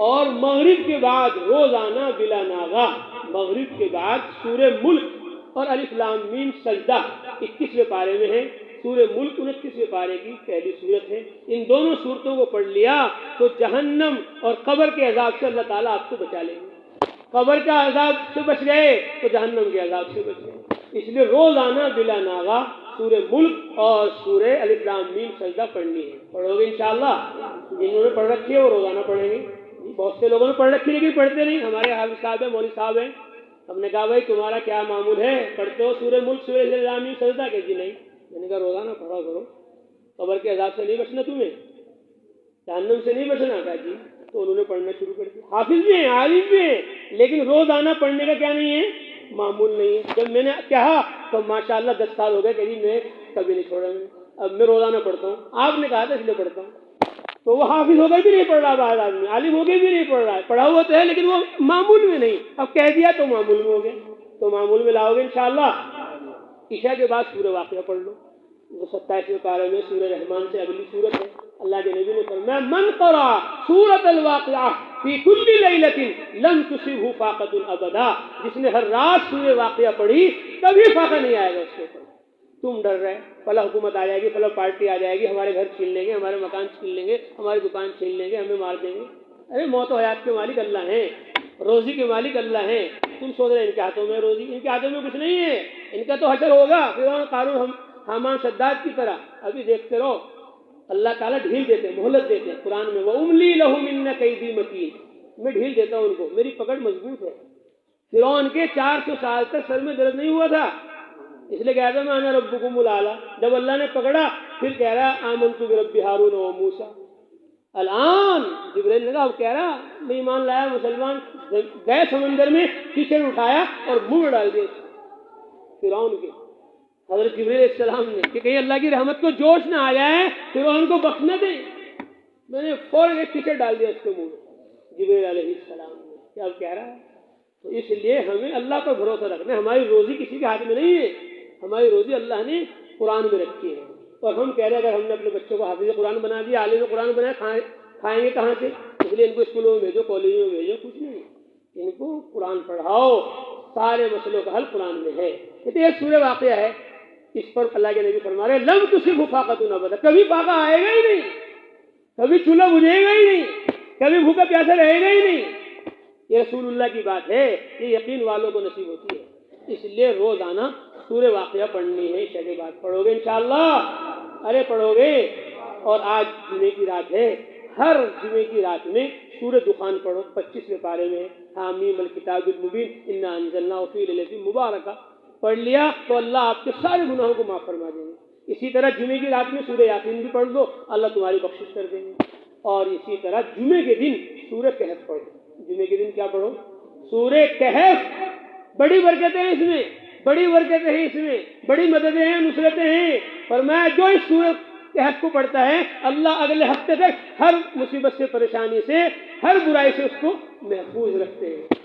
اور مغرب کے بعد روزانہ بلا ناغہ مغرب کے بعد سورہ ملک اور الف لام میم سجدہ 21ویں پارے میں ہے، سورہ ملک 29ویں پارے کی پہلی صورت ہے. ان دونوں صورتوں کو پڑھ لیا تو جہنم اور قبر کے عذاب سے اللہ تعالیٰ آپ کو بچا لیں گے. قبر کا عذاب سے بچ گئے تو جہنم کے عذاب سے بچ گئے. اس لیے روزانہ بلا ناغہ سورہ ملک اور سورہ الف لام میم سجدہ پڑھنی ہے. پڑھو گے انشاءاللہ؟ جنہوں نے پڑھ رکھی ہے وہ روزانہ پڑھیں گے. بہت سے لوگوں نے پڑھ رکھی لیکن پڑھتے نہیں. ہمارے حافظ صاحب ہیں، مولوی صاحب ہیں، ہم نے کہا بھائی تمہارا کیا معمول ہے، پڑھتے ہو سورہ ملک سورہ الف لام میم سجدہ؟ کہ جی نہیں. میں نے کہا روزانہ پڑھا کرو، قبر کے عذاب سے نہیں بچنا، تمہیں جہنم سے نہیں بچنا. کہا جی. تو انہوں نے پڑھنا شروع کر دیا. حافظ بھی ہیں، عالم بھی ہیں، لیکن روزانہ پڑھنے کا کیا نہیں ہے، معمول نہیں ہے. جب میں نے کہا تو ماشاءاللہ 10 سال ہو گئے کہ جی میں کبھی نہیں چھوڑا. اب میں روزانہ پڑھتا ہوں. آپ نے کہا تھا اس لیے پڑھتا ہوں. تو وہ حافظ ہو کر بھی نہیں پڑھ رہا، بعض آدمی عالم ہو کے بھی نہیں پڑھ رہا ہے، پڑھا ہوا تو ہے لیکن وہ معمول میں نہیں. اب کہہ دیا تو معمول میں ہو گیا. تو معمول میں لاؤ گے انشاءاللہ. عشاء کے بعد سورہ واقعہ پڑھ لو، وہ 27ویں پارے میں سورہ رحمان سے اگلی سورت ہے. اللہ کے نبی نے فرمایا من قرأ سورۃ الواقعہ فی کل لیلۃ لم تصبہ فاقۃ ابدا، جس نے ہر رات سورہ واقعہ پڑھی کبھی فاقہ نہیں آئے گا اس کے اوپر. تم ڈر رہے فلاں حکومت آ جائے گی، فلاں پارٹی آ جائے گی، ہمارے گھر چھین لیں گے، ہمارے مکان چھین لیں گے، ہماری دکان چھین لیں گے، ہمیں مار دیں گے. ارے موت و حیات کے مالک اللہ ہیں، روزی کے مالک اللہ ہیں. تم سوچ رہے ان کے ہاتھوں میں روزی، ان کے ہاتھوں میں کچھ نہیں ہے. ان کا تو حشر ہوگا فرعون قارون حامان شداد کی طرح. ابھی دیکھتے رہو اللہ تعالیٰ ڈھیل دیتے ہیں، مہلت دیتے ہیں. قرآن میں وَأُمْلِي لَهُمْ إِنَّ كَيْدِي مَتِينٌ، میں ڈھیل دیتا ہوں ان کو، میری پکڑ مضبوط ہے. فرعون کے 400 سال تک سر میں درد نہیں ہوا تھا، اس لیے کہا تھا میں انا ربکم الاعلیٰ. جب اللہ نے پکڑا پھر کہہ رہا آمنت برب ہارون و موسیٰ. الان جبرائیل نے کہا، اب کہہ رہا میں ایمان لایا، مسلمان. گئے سمندر میں، کیچڑ اٹھایا اور منہ میں ڈال دیا فرعون کے. حضرت جبرائیل علیہ السلام نے کہ کہیں اللہ کی رحمت کو جوش نہ آ جائے، فرعون کو بخش نہ دیں. میں نے فوراً ایک کیچڑ ڈال دیا اس کے منہ میں، جبرائیل علیہ السلام نے. کیا اب کہہ رہا ہے؟ تو اس لیے ہمیں اللہ پر بھروسہ رکھنا ہے. ہماری روزی کسی کے ہاتھ میں نہیں ہے، ہماری روزی اللہ نے قرآن میں رکھی ہے. اور ہم کہہ رہے ہیں اگر ہم نے اپنے بچوں کو حافظ قرآن بنا دیا، عالم قرآن بنایا، کھائیں گے کہاں سے؟ اس لیے ان کو اسکولوں میں بھیجو، کالجوں میں بھیجو، کچھ نہیں. ان کو قرآن پڑھاؤ، سارے مسئلوں کا حل قرآن میں ہے. یہ ایک سورہ واقعہ ہے، اس پر اللہ کے نبی فرما رہے لم تصبہ فاقۃ ابدا، کبھی فاقہ آئے گا ہی نہیں، کبھی چولہا بجھے گا ہی نہیں، کبھی بھوکا پیاسا رہے گا ہی نہیں. یہ رسول اللہ کی بات ہے، یہ یقین والوں کو نصیب ہوتی ہے. اس لیے روزانہ سورہ واقعہ پڑھنی ہے. عشاء کے بعد پڑھو گے انشاءاللہ؟ ارے پڑھو گے. اور آج جمعے کی رات ہے، ہر جمعے کی رات میں سورہ دخان پڑھو، 25ویں پارے میں حامیم الکتاب المبین انا انزلناہ فی لیلۃ مبارکہ. پڑھ لیا تو اللہ آپ کے سارے گناہوں کو معاف فرما دیں گے. اسی طرح جمعے کی رات میں سورہ یاسین بھی پڑھ دو، اللہ تمہاری بخشش کر دیں گے. اور اسی طرح جمعے کے دن سورہ کہف پڑھو. جمعے کے دن کیا پڑھو؟ سورہ کہف. بڑی برکتیں ہیں اس میں. بڑی برکتیں ہیں اس میں، بڑی مددیں ہیں، نصرتیں ہیں۔ فرمایا جو اس سورت کہف کو پڑھتا ہے اللہ اگلے ہفتے تک ہر مصیبت سے، پریشانی سے، ہر برائی سے اس کو محفوظ رکھتے ہیں۔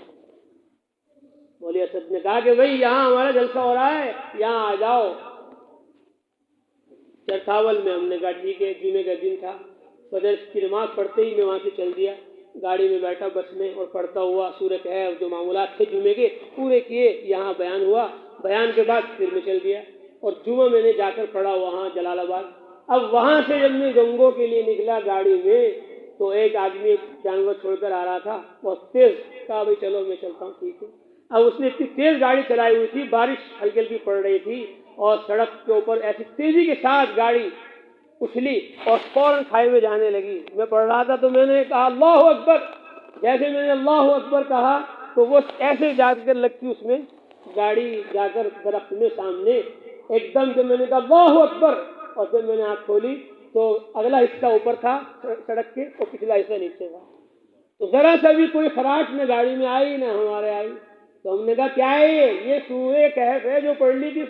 مولوی اسد نے کہا کہ بھئی یہاں ہمارا جلسہ ہو رہا ہے، یہاں آ جاؤ۔ چرتھاول میں ہم نے کہا ٹھیک ہے، جمعے کا دن تھا، فجر کی نماز پڑھتے ہی میں وہاں سے چل دیا، گاڑی میں بیٹھا بس میں، اور پڑھتا ہوا سورہ کہف، جو معمولات تھے جمعے کے پورے کیے، یہاں بیان ہوا، بیان کے بعد پھر میں چل دیا، اور جمعہ میں نے جا کر پڑھا وہاں جلال آباد۔ اب وہاں سے جب میں گنگو کے لیے نکلا گاڑی میں، تو ایک آدمی جانور چھوڑ کر آ رہا تھا بہت تیز، کہا بھائی چلو میں چلتا ہوں، ٹھیک ہے۔ اب اس نے اتنی تیز گاڑی چلائی ہوئی تھی، بارش ہلکی ہلکی پڑ رہی تھی، اور سڑک کے اوپر ایسی تیزی کے ساتھ گاڑی اچھلی اور فوراً کھائی میں جانے لگی۔ میں پڑھ رہا تھا تو میں نے کہا اللہ اکبر، جیسے میں نے اللہ اکبر کہا تو وہ ایسے جا کر لگتی اس میں گاڑی جا کر درخت میں سامنے، ایک دم جب میں نے کہا اللہ اکبر، اور جب میں نے آنکھ کھولی تو اگلا حصہ اوپر تھا سڑک کے اور پچھلا حصہ نیچے تھا، تو ذرا سا بھی کوئی خراش نہ گاڑی میں آئی نہ ہمارے آئی۔ تو ہم نے کہا کیا ہے یہ سورہ کہف ہے جو پڑھ لی تھی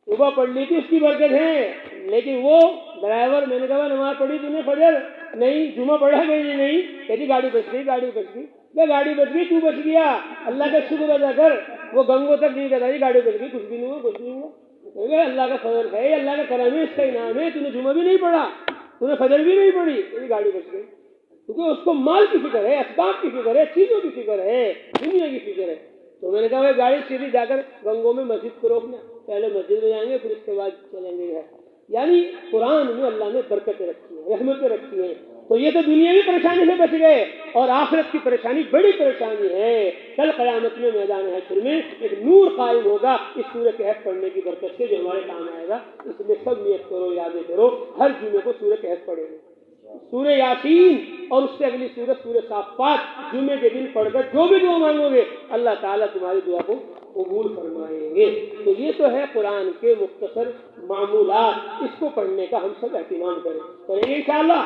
صبح پڑھ لی تھی، اس کی برکت ہے۔ لیکن وہ ڈرائیور، میں نے کہا نماز پڑھی تم نے فجر؟ نہیں۔ جمعہ پڑھا گئی نہیں؟ کہتی گاڑی بچ گئی، گاڑی بچ گئی۔ کیا گاڑی بچ گئی؟ تو بچ گیا، اللہ کا شکر ادا کر۔ وہ گنگو تک نہیں کہتا جی گاڑی بچ گئی، کچھ بھی نہیں ہوا، کچھ نہیں ہوا، اللہ کا فضل ہے، اللہ کا کرم ہے، اس کا انعام ہے، تو نے جمعہ بھی نہیں پڑھا، تو نے فجر بھی نہیں پڑھی، یہ گاڑی بچ گئی۔ کیونکہ اس کو مال کی فکر ہے، اسباب کی فکر ہے، چیزوں کی فکر ہے، دنیا کی فکر ہے۔ تو میں نے کہا گاڑی سیدھی جا کر گنگوں میں مسجد کو روکنا، پہلے مسجد میں جائیں گے پھر اس کے بعد چلیں گے گھر۔ یعنی قرآن میں اللہ نے برکتیں رکھی ہیں، رحمتیں رکھی ہیں، تو یہ تو دنیاوی پریشانی سے بچ گئے، اور آخرت کی پریشانی بڑی پریشانی ہے۔ کل قیامت میں میدان حشر میں ایک نور قائم ہوگا اس سورہ کہف پڑھنے کی برکت سے، جو ہمارے کام آئے گا۔ اس لیے سب نیت کرو، یادیں کرو، ہر جمعے کو سورہ کہف پڑھیں گے، سورہ یاسین اور اس سے اگلی سورت سورہ صافات جمعے کے دن پڑھ کر جو بھی دعا مانگو گے اللہ تعالیٰ تمہاری دعا کو قبول فرمائیں گے۔ تو یہ تو ہے قرآن کے مختصر معمولات، اس کو پڑھنے کا ہم سب اہتمام کریں گے انشاءاللہ۔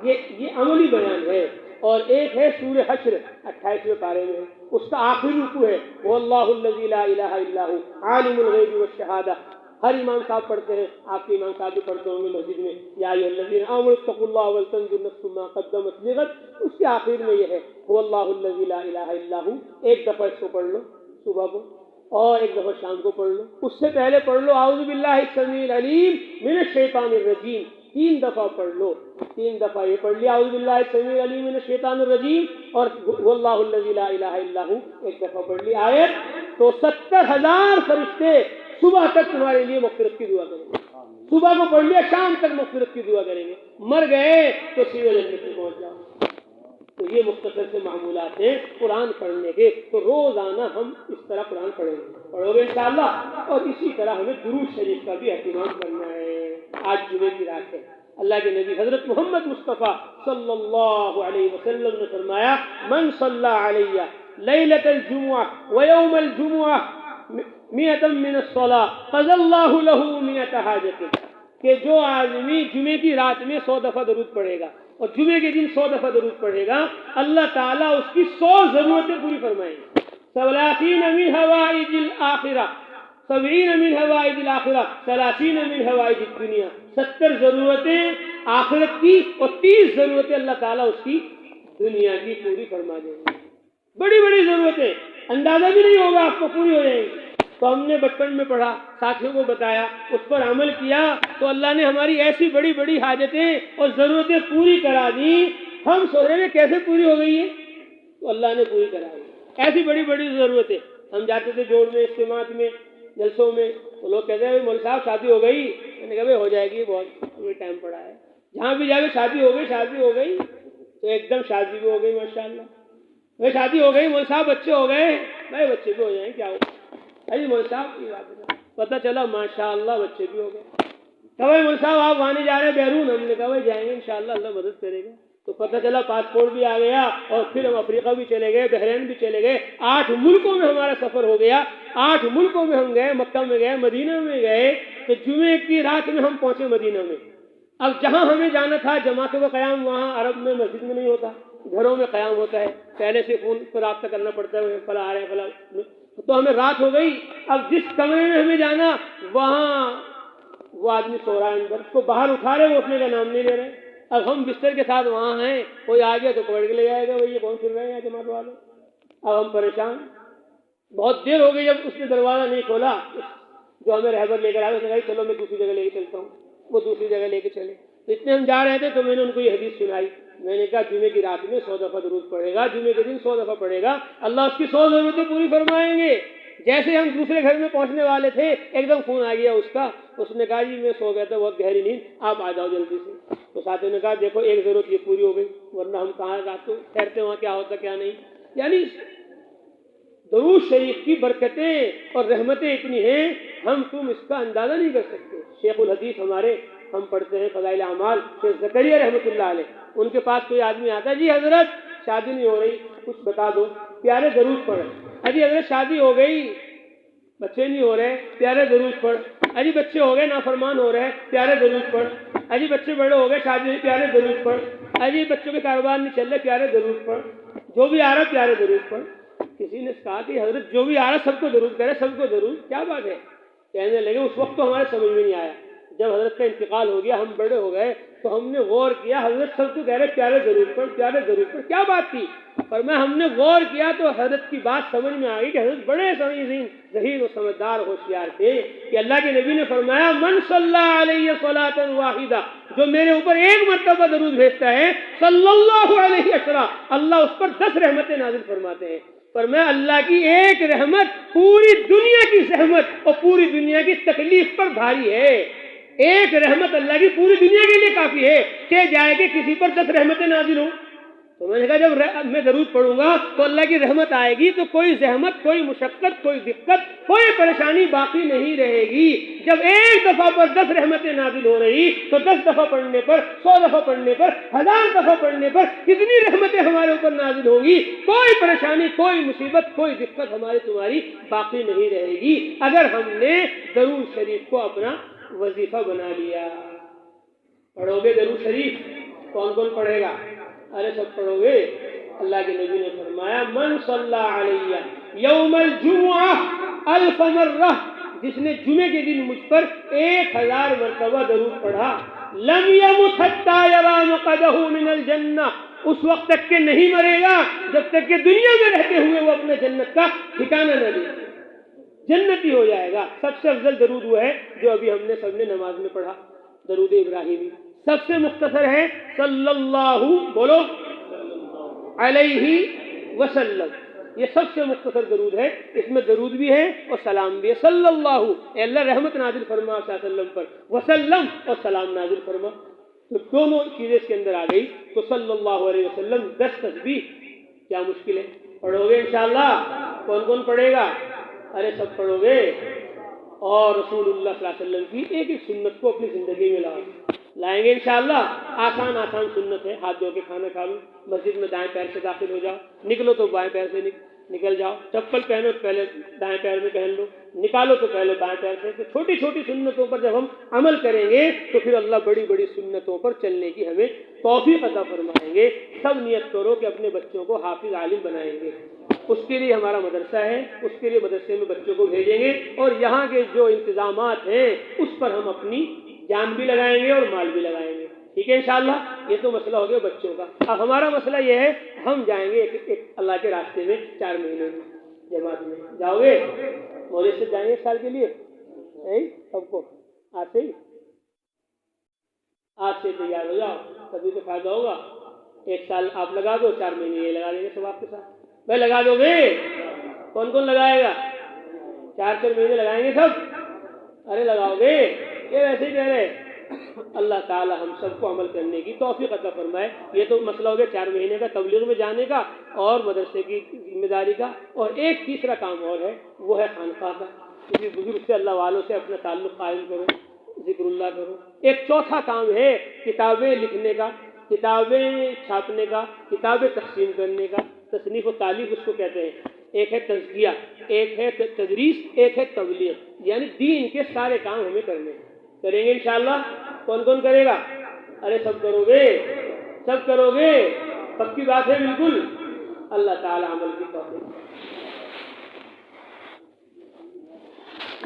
یہ عملی بیان ہے۔ اور ایک ہے سورہ حشر 28ویں پارے میں، اس کا آخری رکوع ہے واللہ الذی لا الہ الا هو عالم الغیب والشہادہ۔ ہر امام صاحب پڑھتے ہیں، آپ کے امام صاحب بھی پڑھتے ہوں گے مسجد میں، یا ایھا الذین آمنوا اتقوا اللہ ولتنظر نفس ما قدمت لغد۔ اس کے آخر میں یہ ہے واللہ الذی لا الہ الا هو۔ ایک دفعہ اس کو پڑھ لو صبح کو، اور ایک دفعہ شام کو پڑھ لو۔ اس سے پہلے پڑھ لو اعوذ باللہ السمیع العلیم من الشیطان الرجیم، 3 دفعہ پڑھ لو۔ 3 دفعہ یہ پڑھ لیا اعوذ باللہ السمیع العلیم من الشیطان الرجیم، اور واللہ الذی لا الہ الا هو ایک دفعہ پڑھ لی آیت، تو 70,000 فرشتے صبح تک تمہارے لیے مغفرت کی دعا کریں گے۔ صبح کو پڑھ لیا شام تک مغفرت کی دعا کریں گے، مر گئے تو سیدھے جنت میں پہنچ جاؤ۔ تو یہ مختصر سے معمولات ہیں قرآن پڑھنے کے، تو روزانہ ہم اس طرح قرآن پڑھیں گے، پڑھو گے انشاءاللہ۔ اور اسی طرح ہمیں درود شریف کا بھی اہتمام کرنا ہے۔ آج جمعے کی رات ہے، اللہ کے نبی حضرت محمد مصطفیٰ صلی اللہ علیہ وسلم نے فرمایا من صلی علیہ لیلۃ الجمعہ ویوم الجمعہ 100 من الصلاۃ قضى اللہ لہ 100 حاجۃ، کہ جو آدمی جمعے کی رات میں 100 دفعہ درود پڑھے گا اور جمعے کے دن 100 دفعہ درود پڑھے گا، اللہ تعالیٰ اس کی 100 ضرورتیں پوری فرمائیں گے۔ 30 من حوائج الآخرہ، 70 من حوائج الآخرہ، 30 من حوائج الدنیا، 70 ضرورتیں آخرت کی اور 30 ضرورتیں اللہ تعالیٰ اس کی دنیا کی پوری فرما دیں گے۔ بڑی بڑی ضرورتیں، اندازہ بھی نہیں ہوگا آپ کو، پوری ہو جائیں گی۔ تو ہم نے بچپن میں پڑھا، ساتھیوں کو بتایا، اس پر عمل کیا، تو اللہ نے ہماری ایسی بڑی بڑی حاجتیں اور ضرورتیں پوری کرا دی۔ ہم سوچ رہے ہیں کیسے پوری ہو گئی ہے، تو اللہ نے پوری کرا دی۔ ایسی بڑی بڑی ضرورتیں، ہم جاتے تھے جوڑ میں، اجتماعات میں، جلسوں میں، تو لوگ کہتے ہیں مول صاحب شادی ہو گئی، میں نے کہا بھائی ہو جائے گی، بہت ابھی ٹائم پڑا ہے۔ جہاں بھی جا کے شادی ہو گئی، شادی ہو گئی، تو ایک دم شادی بھی ہو گئی ماشاءاللہ۔ بھائی شادی ہو گئی مول صاحب، بچے ہو گئے، بھائی بچے بھی ہو جائیں کیا ہو، ارے مول صاحب کی بات ہے، پتہ چلا ماشاءاللہ بچے بھی ہو گئے۔ کہ بھائی مول صاحب آپ وہاں نہیں جا رہے بیرون، ہم نے کہا بھائی جائیں گے انشاءاللہ، اللہ مدد کرے گا۔ تو پتہ چلا پاسپورٹ بھی آ گیا، اور پھر ہم افریقہ بھی چلے گئے، بحرین بھی چلے گئے، 8 ملکوں میں ہمارا سفر ہو گیا۔ 8 ملکوں میں ہم گئے، مکہ میں گئے، مدینہ میں گئے، تو جمعے کی رات میں ہم پہنچے مدینہ میں۔ اب جہاں ہمیں جانا تھا جماعتوں کا قیام وہاں عرب میں مسجد میں نہیں ہوتا، گھروں میں قیام ہوتا ہے، پہلے سے فون پر رابطہ کرنا پڑتا ہے، فلاں آ رہے ہیں فلاں، تو ہمیں رات ہو گئی، اب جس کمرے میں ہمیں جانا وہاں وہ آدمی سو رہا ہے اندر، اس کو باہر اٹھا رہے، وہ اٹھنے کا نام نہیں لے رہے۔ اب ہم بستر کے ساتھ وہاں ہیں، کوئی آ گیا تو پکڑ کے لے جائے گا، بھائی یہ کون پھر رہے ہیں جماعت والے۔ اب ہم پریشان، بہت دیر ہو گئی، جب اس نے دروازہ نہیں کھولا، جو ہمیں رہبر لے کر آئے اس نے کہا چلو میں دوسری جگہ لے کے چلتا ہوں، وہ دوسری جگہ لے کے چلے۔ تو اتنے ہم جا رہے تھے تو میں نے ان کو یہ حدیث سنائی، میں نے کہا جمعے کی رات میں 100 دفعہ درود پڑھے گا، جمعے کے دن 100 دفعہ پڑھے گا، اللہ اس کی 100 ضرورتیں پوری فرمائیں گے۔ جیسے ہم دوسرے گھر میں پہنچنے والے تھے ایک دم فون آ گیا اس کا، اس نے کہا جی میں سو گیا تھا، بہت گہری نیند، آپ آ جاؤ جلدی سے۔ تو ساتھیوں نے کہا دیکھو ایک ضرورت یہ پوری ہو گئی، ورنہ ہم کہاں رات کو ٹھہرتے وہاں کیا ہوتا کیا نہیں۔ یعنی درود شریف کی برکتیں اور رحمتیں اتنی ہیں ہم تم اس کا اندازہ نہیں کر سکتے۔ شیخ الحدیث ہمارے، ہم پڑھتے ہیں فضائل اعمال، شیخ زکریا رحمۃ اللہ علیہ، ان کے پاس کوئی آدمی آتا جی حضرت شادی نہیں ہو رہی کچھ بتا دو، پیارے درود پڑھ۔ اجی حضرت شادی ہو گئی بچے نہیں ہو رہے، پیارے درود پڑھ۔ اجی بچے ہو گئے نافرمان ہو رہے، پیارے درود پڑھ۔ اجی بچے بڑے ہو گئے شادی ہوئی، پیارے درود پڑھ۔ اجی بچوں کے کاروبار نہیں چل رہے، پیارے درود پڑھ۔ جو بھی آ رہا پیارے درود پڑھ۔ کسی نے کہا کہ حضرت جو بھی آ رہا سب کو درود کرے، سب کو درود، کیا بات ہے؟ کہنے لگے اس وقت تو ہمارے سمجھ میں نہیں آیا، جب حضرت کا انتقال ہو گیا ہم بڑے ہو گئے تو ہم نے غور کیا، حضرت سب کو کہہ رہے پیارے درود پڑھ، پیارے درود پڑھ، کیا بات تھی؟ پر میں ہم نے غور کیا تو حضرت کی بات سمجھ میں آ گئی کہ حضرت بڑے سمجھین ذہین و سمجھدار ہوشیار تھے کہ اللہ کے نبی نے فرمایا من صلی علیہ صلاۃ واحدہ، جو میرے اوپر ایک مرتبہ درود بھیجتا ہے صلی اللہ علیہ عشرہ، اللہ اس پر 10 رحمتیں نازل فرماتے ہیں۔ پر میں اللہ کی ایک رحمت پوری دنیا کی زحمت اور پوری دنیا کی تکلیف پر بھاری ہے۔ ایک رحمت اللہ کی پوری دنیا کے لیے کافی ہے کہ جائے کہ کسی پر 10 رحمتیں نازل ہوں۔ تو میں نے کہا جب میں درود پڑھوں گا تو اللہ کی رحمت آئے گی تو کوئی زحمت، کوئی مشقت، کوئی دقت، کوئی پریشانی باقی نہیں رہے گی۔ جب ایک دفعہ پر 10 رحمتیں نازل ہو رہی تو 10 دفعہ پڑھنے پر، 100 دفعہ پڑھنے پر، 1000 دفعہ پڑھنے پر کتنی رحمتیں ہمارے اوپر نازل ہوگی۔ کوئی پریشانی، کوئی مصیبت، کوئی دقت ہماری تمہاری باقی نہیں رہے گی اگر ہم نے درود شریف کو اپنا وظیفہ بنا لیا۔ پڑھو گے درود شریف؟ کون کون پڑھے گا؟ ارے سب پڑھو گے۔ اللہ کے نبی نے فرمایا من صلی علیہ یوم الجمعہ 1000 مرہ، جس نے جمعے کے دن مجھ پر 1000 مرتبہ درود پڑھا، لم یمت حتی یری مقعدہ من الجنہ، اس وقت تک کہ نہیں مرے گا جب تک کہ دنیا میں رہتے ہوئے وہ اپنے جنت کا ٹھکانہ نہ لے، جنتی ہو جائے گا۔ سب سے افضل درود وہ ہے جو ابھی ہم نے سب نے نماز میں پڑھا، درود ابراہیمی۔ سب سے مختصر ہے صلی اللہ، بولو علیہ وسلم، یہ سب سے مختصر درود ہے، اس میں درود بھی ہے اور سلام بھی ہے۔ صلی اللہ، اے اللہ رحمت نازل فرما صلی اللہ علیہ وسلم پر، وسلم، اور سلام نازل فرما، تو دونوں چیزیں اس کے اندر آ گئی۔ تو صلی اللہ علیہ وسلم 10 تسبیح، کیا مشکل ہے؟ پڑھو گے انشاءاللہ؟ کون کون پڑھے گا؟ ارے سب پڑھو گے۔ اور رسول اللہ صلی اللہ علیہ وسلم کی ایک ایک سنت کو اپنی زندگی میں لائیں گے انشاءاللہ۔ آسان آسان سنت ہے، ہاتھ دھو کے کھانا کھا لو، مسجد میں دائیں پیر سے داخل ہو جاؤ، نکلو تو بائیں پیر سے نکل جاؤ، چپل پہنو تو پہلے دائیں پیر میں پہن لو، نکالو تو پہلے بائیں پیر سے۔ تو چھوٹی چھوٹی سنتوں پر جب ہم عمل کریں گے تو پھر اللہ بڑی بڑی سنتوں پر چلنے کی ہمیں توفیق عطا فرمائیں گے۔ سب نیت کرو کہ اپنے بچوں کو حافظ عالم بنائیں گے، اس کے لیے ہمارا مدرسہ ہے، اس کے لیے مدرسے میں بچوں کو بھیجیں گے، اور یہاں کے جو انتظامات ہیں اس پر ہم اپنی جان بھی لگائیں گے اور مال بھی لگائیں گے، ٹھیک ہے انشاءاللہ۔ یہ تو مسئلہ ہو گیا بچوں کا۔ اب ہمارا مسئلہ یہ ہے ہم جائیں گے ایک اللہ کے راستے میں 4 مہینے میں جماعت میں، جاؤ گے؟ مولوی سے جائیں گے 1 سال کے لیے سب کو؟ آج سے تیار ہو جاؤ، تبھی تو فائدہ ہوگا۔ 1 سال آپ لگا دو، 4 مہینے یہ لگا دیں گے سب آپ کے ساتھ۔ بھائی لگا دو گے؟ کون کون لگائے گا؟ 4 مہینے لگائیں گے سب؟ ارے لگاؤ گے؟ یہ ویسے ہی کہہ رہے۔ اللہ تعالی ہم سب کو عمل کرنے کی توفیق عطا فرمائے۔ یہ تو مسئلہ ہو گیا 4 مہینے کا تبلیغ میں جانے کا اور مدرسے کی ذمہ داری کا، اور ایک تیسرا کام اور ہے، وہ ہے خانقاہ کا۔ کسی بزرگ سے، اللہ والوں سے اپنا تعلق قائم کرو، ذکر اللہ کرو۔ ایک چوتھا کام ہے کتابیں لکھنے کا، کتابیں چھاپنے کا، کتابیں تقسیم کرنے کا، تصنیف و تالیف اس کو کہتے ہیں۔ ایک ہے تزکیہ، ایک ہے تدریس، ایک ہے تبلیغ، یعنی دین کے سارے کام ہمیں کرنے ہیں۔ کریں گے انشاءاللہ؟ کون کون کرے گا؟ ارے سب کرو گے؟ سب کرو گے؟ پکی بات ہے بالکل۔ اللہ تعالی عمل کی توفیق۔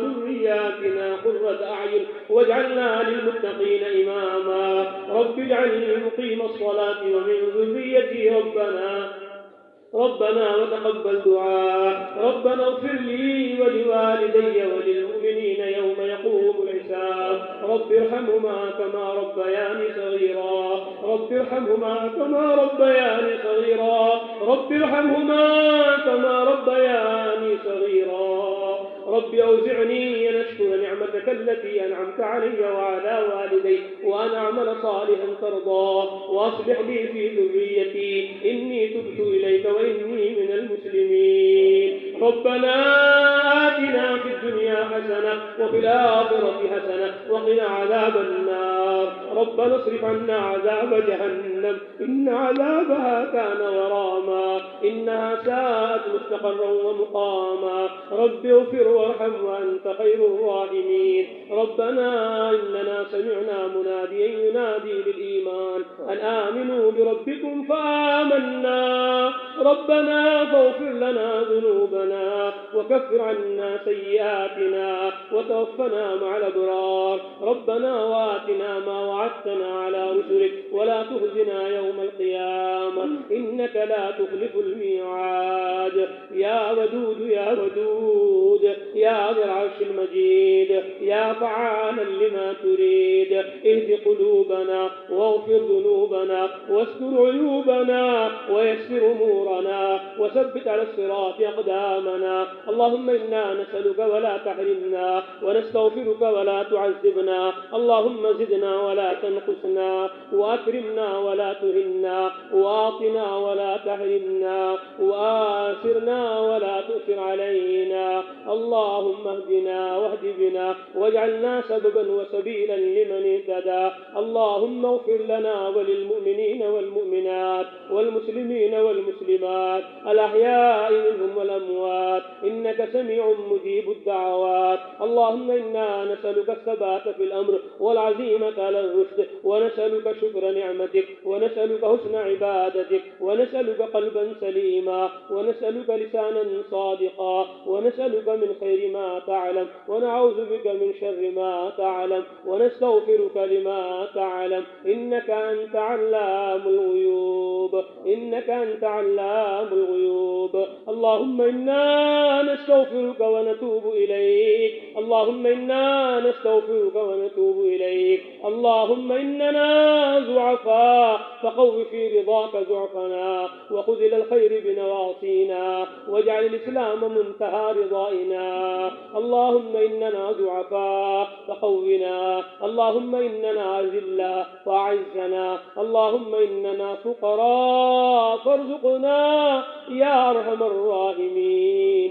ذرياتنا قرة أعين واجعلنا للمتقين إماما رب اجعلني مقيم الصلاة ومن ذريتي ربنا وتقبل دعاء ربنا اغفر لي ولوالدي وللمؤمنين يوم يقوم الحساب رب ارحمهما كما ربياني صغيرا رب ارحمهما كما ربياني صغيرا رب ارحمهما كما ربياني صغيرا رب أوزعني أن أشكر نعمتك التي أنعمت علي وعلى والدي وأن أعمل صالحا ترضاه وأصلح لي في ذريتي إني تبت إليك وإني من المسلمين. ربنا آتنا في الدنيا حسنة وفي الآخرة حسنة وقنا عذاب النار. ربنا اصرف عنا عذاب جهنم إن عذابها كان غراما إنها ساءت مستقرا ومقاما. رب اغفر وارحم وأنت خير الراحمين. ربنا إننا سمعنا مناديا ينادي للإيمان أن آمنوا بربكم فآمنا. ربنا فاغفر لنا ذنوبنا وكفر عنا سيئاتنا وتوفنا مع الأبرار. ربنا وآتنا ما وعدتنا على رسلك ولا تخزنا يوم القيامة إنك لا تخلف الميعاد. يا ودود يا ودود يا ذا العرش المجيد يا فعالا لما تريد اهد قلوبنا واغفر ذنوبنا واستر عيوبنا ويسر أمورنا وثبت على الصراط أقدامنا. اللهم إنا نسألك ولا تحرمنا ونستغفرك ولا تعذبنا. اللهم زدنا ولا تنقصنا وأكرمنا ولا تهنا وأعطنا ولا تحرمنا وآثرنا ولا تؤثر علينا. اللهم اهدنا واهد بنا واجعلنا سببا وسبيلا لمن اهتدى. اللهم اغفر لنا وللمؤمنين والمؤمنات والمسلمين والمسلمات الأحياء منهم والأموات إنك سميع مجيب الدعوات. اللهم إنا نسألك الثبات في الأمر والعزيمة على الرشد ونسألك شكر نعمتك ونسألك حسن عبادتك ونسألك قلبا سليما ونسألك لسانا صادقا ونسألك من خير ما تعلم ونعوذ بك من شر ما تعلم ونستغفرك لما تعلم إنك أنت علام الغيوب إنك أنت علام الغيوب. اللهم إنا نستغفرك ونتوب إليك. اللهم إنا نستغفرك ونتوب إليك. اللهم إننا ضعفاء فقو في رضاك ضعفنا وخذ إلى الخير بنواصينا واجعل الإسلام منتهى رضائنا. اللهم إننا ضعفاء فقونا. اللهم إننا أذلة فأعزنا. اللهم إننا فقراء فارزقنا يا أرحم الراحمين.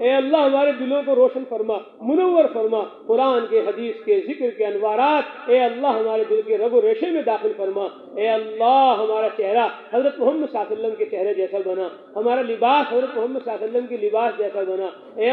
اے اللہ ہمارے دلوں کو روشن فرما، منور فرما، قرآن کے، حدیث کے، ذکر کے انوارات اے اللہ ہمارے دل کے رگ و ریشے میں داخل فرما۔ اے اللہ ہمارا چہرہ حضرت محمد صلی اللہ علیہ وسلم کے چہرے جیسا بنا، ہمارا لباس حضرت محمد صلی اللہ علیہ وسلم کے لباس جیسا بنا۔ اے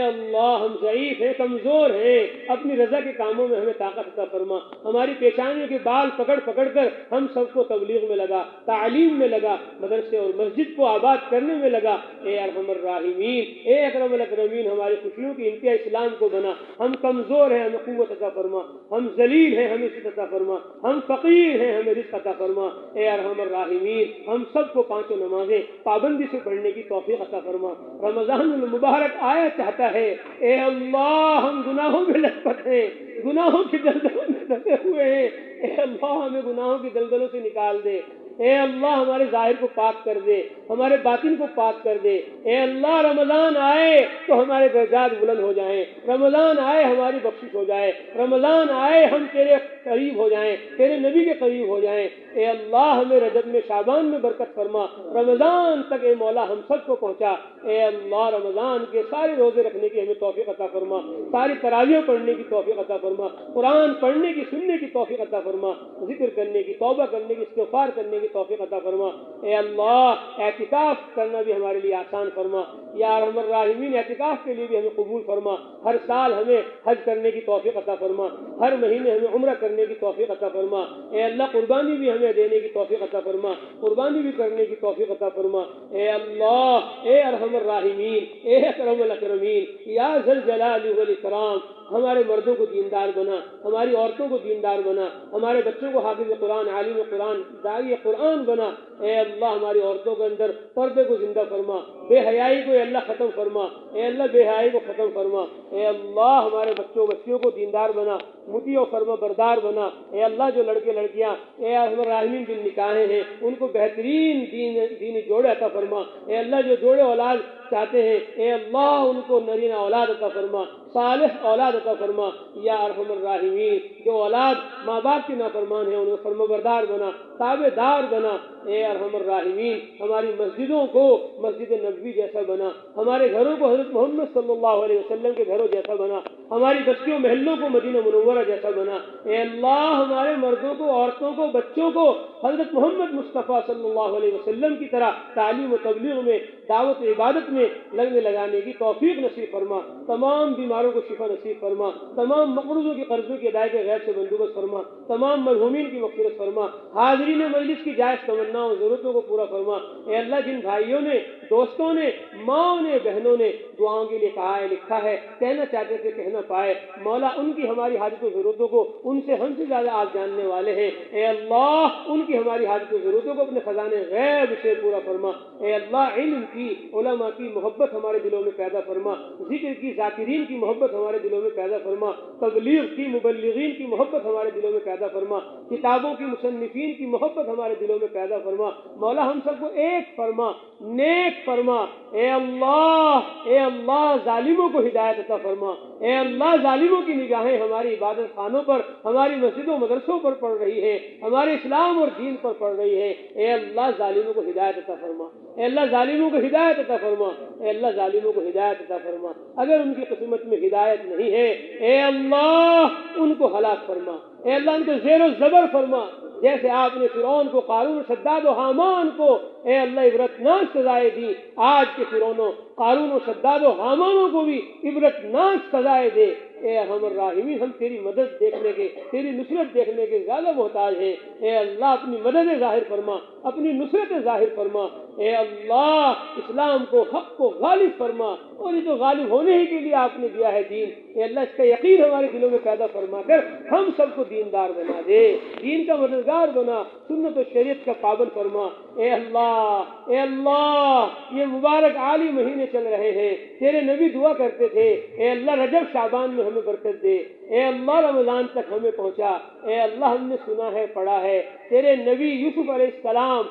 اللہ ہم ضعیف ہیں، کمزور ہیں، اپنی رضا کے کاموں میں ہمیں طاقت عطا فرما۔ ہماری پیشانیوں کے بال پکڑ پکڑ کر ہم سب کو تبلیغ میں لگا، تعلیم میں لگا، مدرسے اور مسجد کو آباد کرنے میں لگا۔ اے ارحم الراحمین، اے اکرم الاکرمین، ہماری خوشیوں کی انتہا اسلام کو بنا۔ ہم کمزور ہیں، ہمیں قوت عطا فرما، ہم ذلیل ہیں، ہمیں عزت عطا فرما، ہم فقیر ہیں، ہمیں رزق عطا فرما۔ اے ارحم الراحمین، ہم سب کو پانچوں نمازیں پابندی سے پڑھنے کی توفیق عطا فرما۔ رمضان المبارک آیا چاہتا ہے، اے اللہ ہم گناہوں میں لطپت ہیں، گناہوں کی دلدلوں میں دبے ہوئے ہیں، اے اللہ ہمیں گناہوں کی دلدلوں سے نکال دے۔ اے اللہ ہمارے ظاہر کو پاک کر دے، ہمارے باطن کو پاک کر دے۔ اے اللہ رمضان آئے تو ہمارے درجات بلند ہو جائیں، رمضان آئے ہماری بخشش ہو جائے، رمضان آئے ہم تیرے قریب ہو جائیں، تیرے نبی کے قریب ہو جائیں۔ اے اللہ ہمیں رجب میں، شعبان میں برکت فرما، رمضان تک اے مولا ہم سب کو پہنچا۔ اے اللہ رمضان کے سارے روزے رکھنے کی ہمیں توفیق عطا فرما، ساری تراویح پڑھنے کی توفیق عطا فرما، قرآن پڑھنے کی، سننے کی توفیق عطا فرما، ذکر کرنے کی، توبہ کرنے کی، استغفار کرنے کی توفیق عطا فرما۔ اے اللہ اعتکاف کرنا بھی ہمارے لیے آسان فرما، یا ارحم الراحمین اعتکاف کے لیے بھی ہمیں قبول فرما۔ ہر سال ہمیں حج کرنے کی توفیق عطا فرما، ہر مہینے ہمیں عمرہ کرنے کی توفیق عطا فرما۔ اے اللہ قربانی بھی ہمیں دینے کی توفیق عطا فرما، قربانی بھی کرنے کی توفیق عطا فرما۔ اے اللہ، اے ارحم الراحمین، اے اکرم الاکرمین، یا ذا الجلال والاکرام، ہمارے مردوں کو دیندار بنا، ہماری عورتوں کو دیندار بنا، ہمارے بچوں کو حافظ قرآن، عالم قرآن، داعی قرآن بنا۔ اے اللہ ہماری عورتوں کے اندر پردے کو زندہ فرما، بے حیائی کو اے اللہ ختم فرما، اے اللہ بے حیائی کو ختم فرما۔ اے اللہ ہمارے بچوں کو دیندار بنا، مطیع و فرما بردار بنا۔ اے اللہ جو لڑکے لڑکیاں اے ارحم الراحمین جن نکاحیں ہیں ان کو بہترین دینی جوڑے عطا فرما۔ اے اللہ جو جوڑے اولاد چاہتے ہیں اے اللہ ان کو نرینہ اولاد عطا فرما، صالح اولاد عطا فرما۔ یا ارحم الراحمین جو اولاد ماں باپ کی نافرمان ہیں انہیں فرما بردار بنا، تابع دار بنا۔ اے ارحم الراحمین ہماری مسجدوں کو مسجد نبوی جیسا بنا، ہمارے گھروں کو حضرت محمد صلی اللہ علیہ وسلم کے گھروں جیسا بنا، ہماری بستیوں محلوں کو مدینہ منورہ جیسا بنا۔ اے اللہ ہمارے مردوں کو، عورتوں کو، بچوں کو حضرت محمد مصطفیٰ صلی اللہ علیہ وسلم کی طرح تعلیم و تبلیغ میں، دعوت و عبادت میں لگنے لگانے کی توفیق نصیب فرما۔ تمام بیماروں کو شفا نصیب فرما، تمام مقروضوں کی قرضوں کی ادائیگی غیر سے بندوبست فرما، تمام مرحومین کی مغفرت فرما، حاضرین مجلس کی جائز تمناؤں ضرورتوں کو پورا فرما۔ اے اللہ جن بھائیوں نے، دوستوں نے، ماں نے، بہنوں نے دعاؤں کے لیے کہا ہے، لکھا ہے، کہنا چاہتے تھے کہنا پائے، مولا ان کی ہماری حاجت و ضرورتوں کو ان سے ہم سے زیادہ آپ جاننے والے ہیں۔ اے اللہ ان کی ہماری حاجت و ضرورتوں کو اپنے خزانے غیب سے پورا فرما۔ اے اللہ علم کی، علماء کی محبت ہمارے دلوں میں پیدا فرما، ذکر کی، ذاکرین کی محبت ہمارے دلوں میں پیدا فرما، تبلیغ کی، مبلغین کی محبت ہمارے دلوں میں پیدا فرما، کتابوں کی، مصنفین کی محبت ہمارے دلوں میں پیدا فرما۔ مولا ہم سب کو ایک فرما، نیک فرما۔ اے اللہ ظالموں کو ہدایت عطا فرما۔ اے اللہ ظالموں کی نگاہیں ہماری عبادت خانوں پر، ہماری مسجدوں مدرسوں پر پڑ رہی ہے، ہمارے اسلام اور دین پر پڑ رہی ہے۔ اے اللہ ظالموں کو ہدایت عطا فرما، اے اللہ ظالموں کو ہدایت عطا فرما، اے اللہ ظالموں کو ہدایت عطا فرما۔ اگر ان کی قسمت میں ہدایت نہیں ہے اے اللہ ان کو ہلاک فرما، اے اللہ ان کو زیر و زبر فرما، جیسے آپ نے فرعون کو، قارون، شداد و حامان کو اے اللہ عبرتناک سزائیں دی، آج کے فرعونوں، قارون و شداد و حامانوں کو بھی عبرتناک سزائیں دے۔ اے ارحم الراحمین ہم تیری مدد دیکھنے کے، تیری نصرت دیکھنے کے زیادہ محتاج ہیں۔ اے اللہ اپنی مدد ظاہر فرما، اپنی نصرت ظاہر فرما۔ اے اللہ اسلام کو، حق کو غالب فرما، اور یہ تو غالب ہونے ہی کے لیے آپ نے دیا ہے دین۔ اے اللہ اس کا یقین ہمارے دلوں میں پیدا فرما کر ہم سب کو دیندار بنا دے، دین کا مددگار بنا، سنت و شریعت کا پابند فرما۔ اے اللہ یہ مبارک عالی مہینے چل رہے ہیں، تیرے نبی دعا کرتے تھے اے اللہ رجب شعبان میں ہمیں برکت دے، اے اللہ رمضان تک ہمیں پہنچا۔ اے اللہ ہم نے سنا ہے، پڑھا ہے، تیرے نبی یوسف علیہ السلام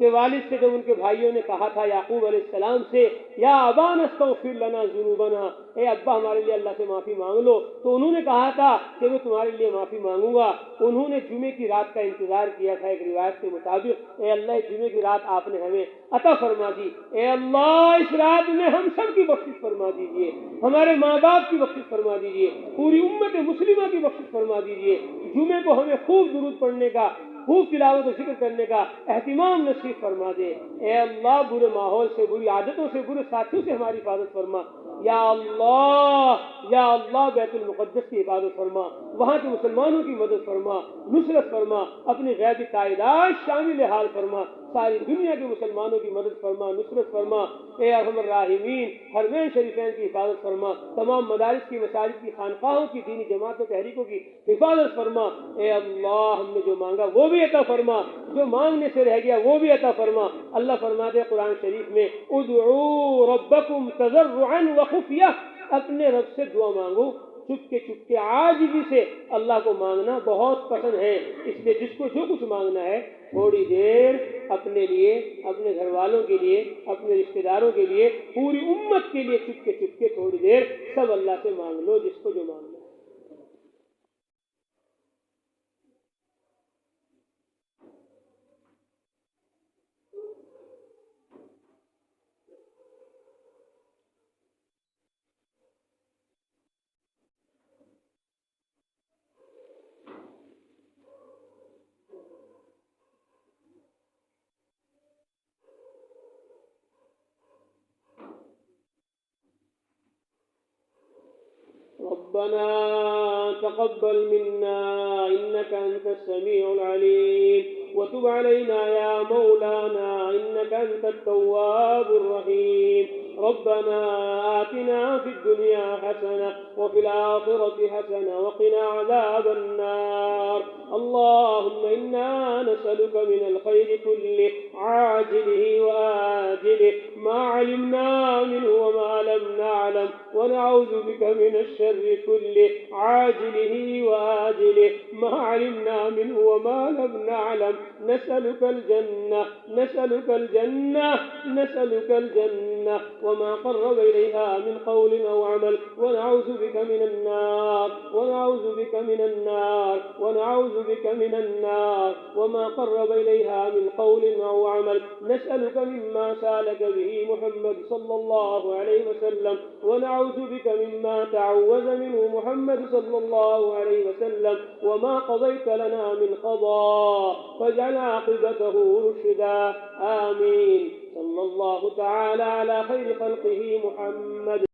کہ والد سے جب ان کے بھائیوں نے کہا تھا یعقوب علیہ السلام سے یا ابانا استغفر لنا ذنوبنا، اے ابا ہمارے لیے اللہ سے معافی مانگ لو، تو انہوں نے کہا تھا کہ میں تمہارے لیے معافی مانگوں گا۔ انہوں نے جمعے کی رات کا انتظار کیا تھا، ایک روایت کے مطابق اے اللہ جمعے کی رات آپ نے ہمیں عطا فرما دی، اے اللہ اس رات میں ہم سب کی بخشش فرما دیجئے، ہمارے ماں باپ کی بخشش فرما دیجئے، پوری امت مسلمہ کی بخشش فرما دیجئے، جمعے کو ہمیں خوب درود پڑھنے کا، خوب تلاوت و ذکر کرنے کا اہتمام نصیب فرما دے، اے اللہ برے ماحول سے، بری عادتوں سے، برے ساتھیوں سے ہماری حفاظت فرما، یا اللہ بیت المقدس کی حفاظت فرما، وہاں کے مسلمانوں کی مدد فرما، نصرت فرما، اپنی غیبی تائیدات شامل حال فرما، ساری دنیا کے مسلمانوں کی مدد فرما، نصرت فرما، اے ارحم الراحمین، حرمین شریفین کی حفاظت فرما، تمام مدارس کی، مساجد کی، خانقاہوں کی، دینی جماعتوں تحریکوں کی حفاظت فرما، اے اللہ ہم نے جو مانگا وہ بھی عطا فرما، جو مانگنے سے رہ گیا وہ بھی عطا فرما۔ اللہ فرماتے قرآن شریف میں ادعوا ربکم تضرعا وخفیہ، اپنے رب سے دعا مانگو چپ کے عاجزی سے، اللہ کو مانگنا بہت پسند ہے، اس لیے جس کو جو کچھ مانگنا ہے تھوڑی دیر اپنے لیے، اپنے گھر والوں کے لیے، اپنے رشتہ داروں کے لیے، پوری امت کے لیے چپ کے تھوڑی دیر سب اللہ سے مانگ لو جس کو جو مانگنا ہے۔ ربنا تقبل منا إنك أنت السميع العليم وتب علينا يا مولانا إنك أنت التواب الرحيم ربنا آتنا في الدنيا حسنة وفي الآخرة حسنة وقنا عذاب النار اللهم إنا نسألك من الخير كله عاجله وآجله ما علمنا منه وما لم نعلم ونعوذ بك من الشر كله عاجله وآجله ما علمنا منه وما لم نعلم نسألك الجنة نسألك الجنة نسألك الجنة وما قرب إليها من قول أو عمل ونعوذ بك من النار ونعوذ بك من النار ونعوذ بك من النار وما قرب إليها من قول أو عمل نسألك مما سالك به محمد صلى الله عليه وسلم ونعوذ بك مما تعوذ منه محمد صلى الله عليه وسلم وما قضيت لنا من قضاء فاجعل عاقبته رشدا آمين صلى الله تعالى على خير خلقه محمد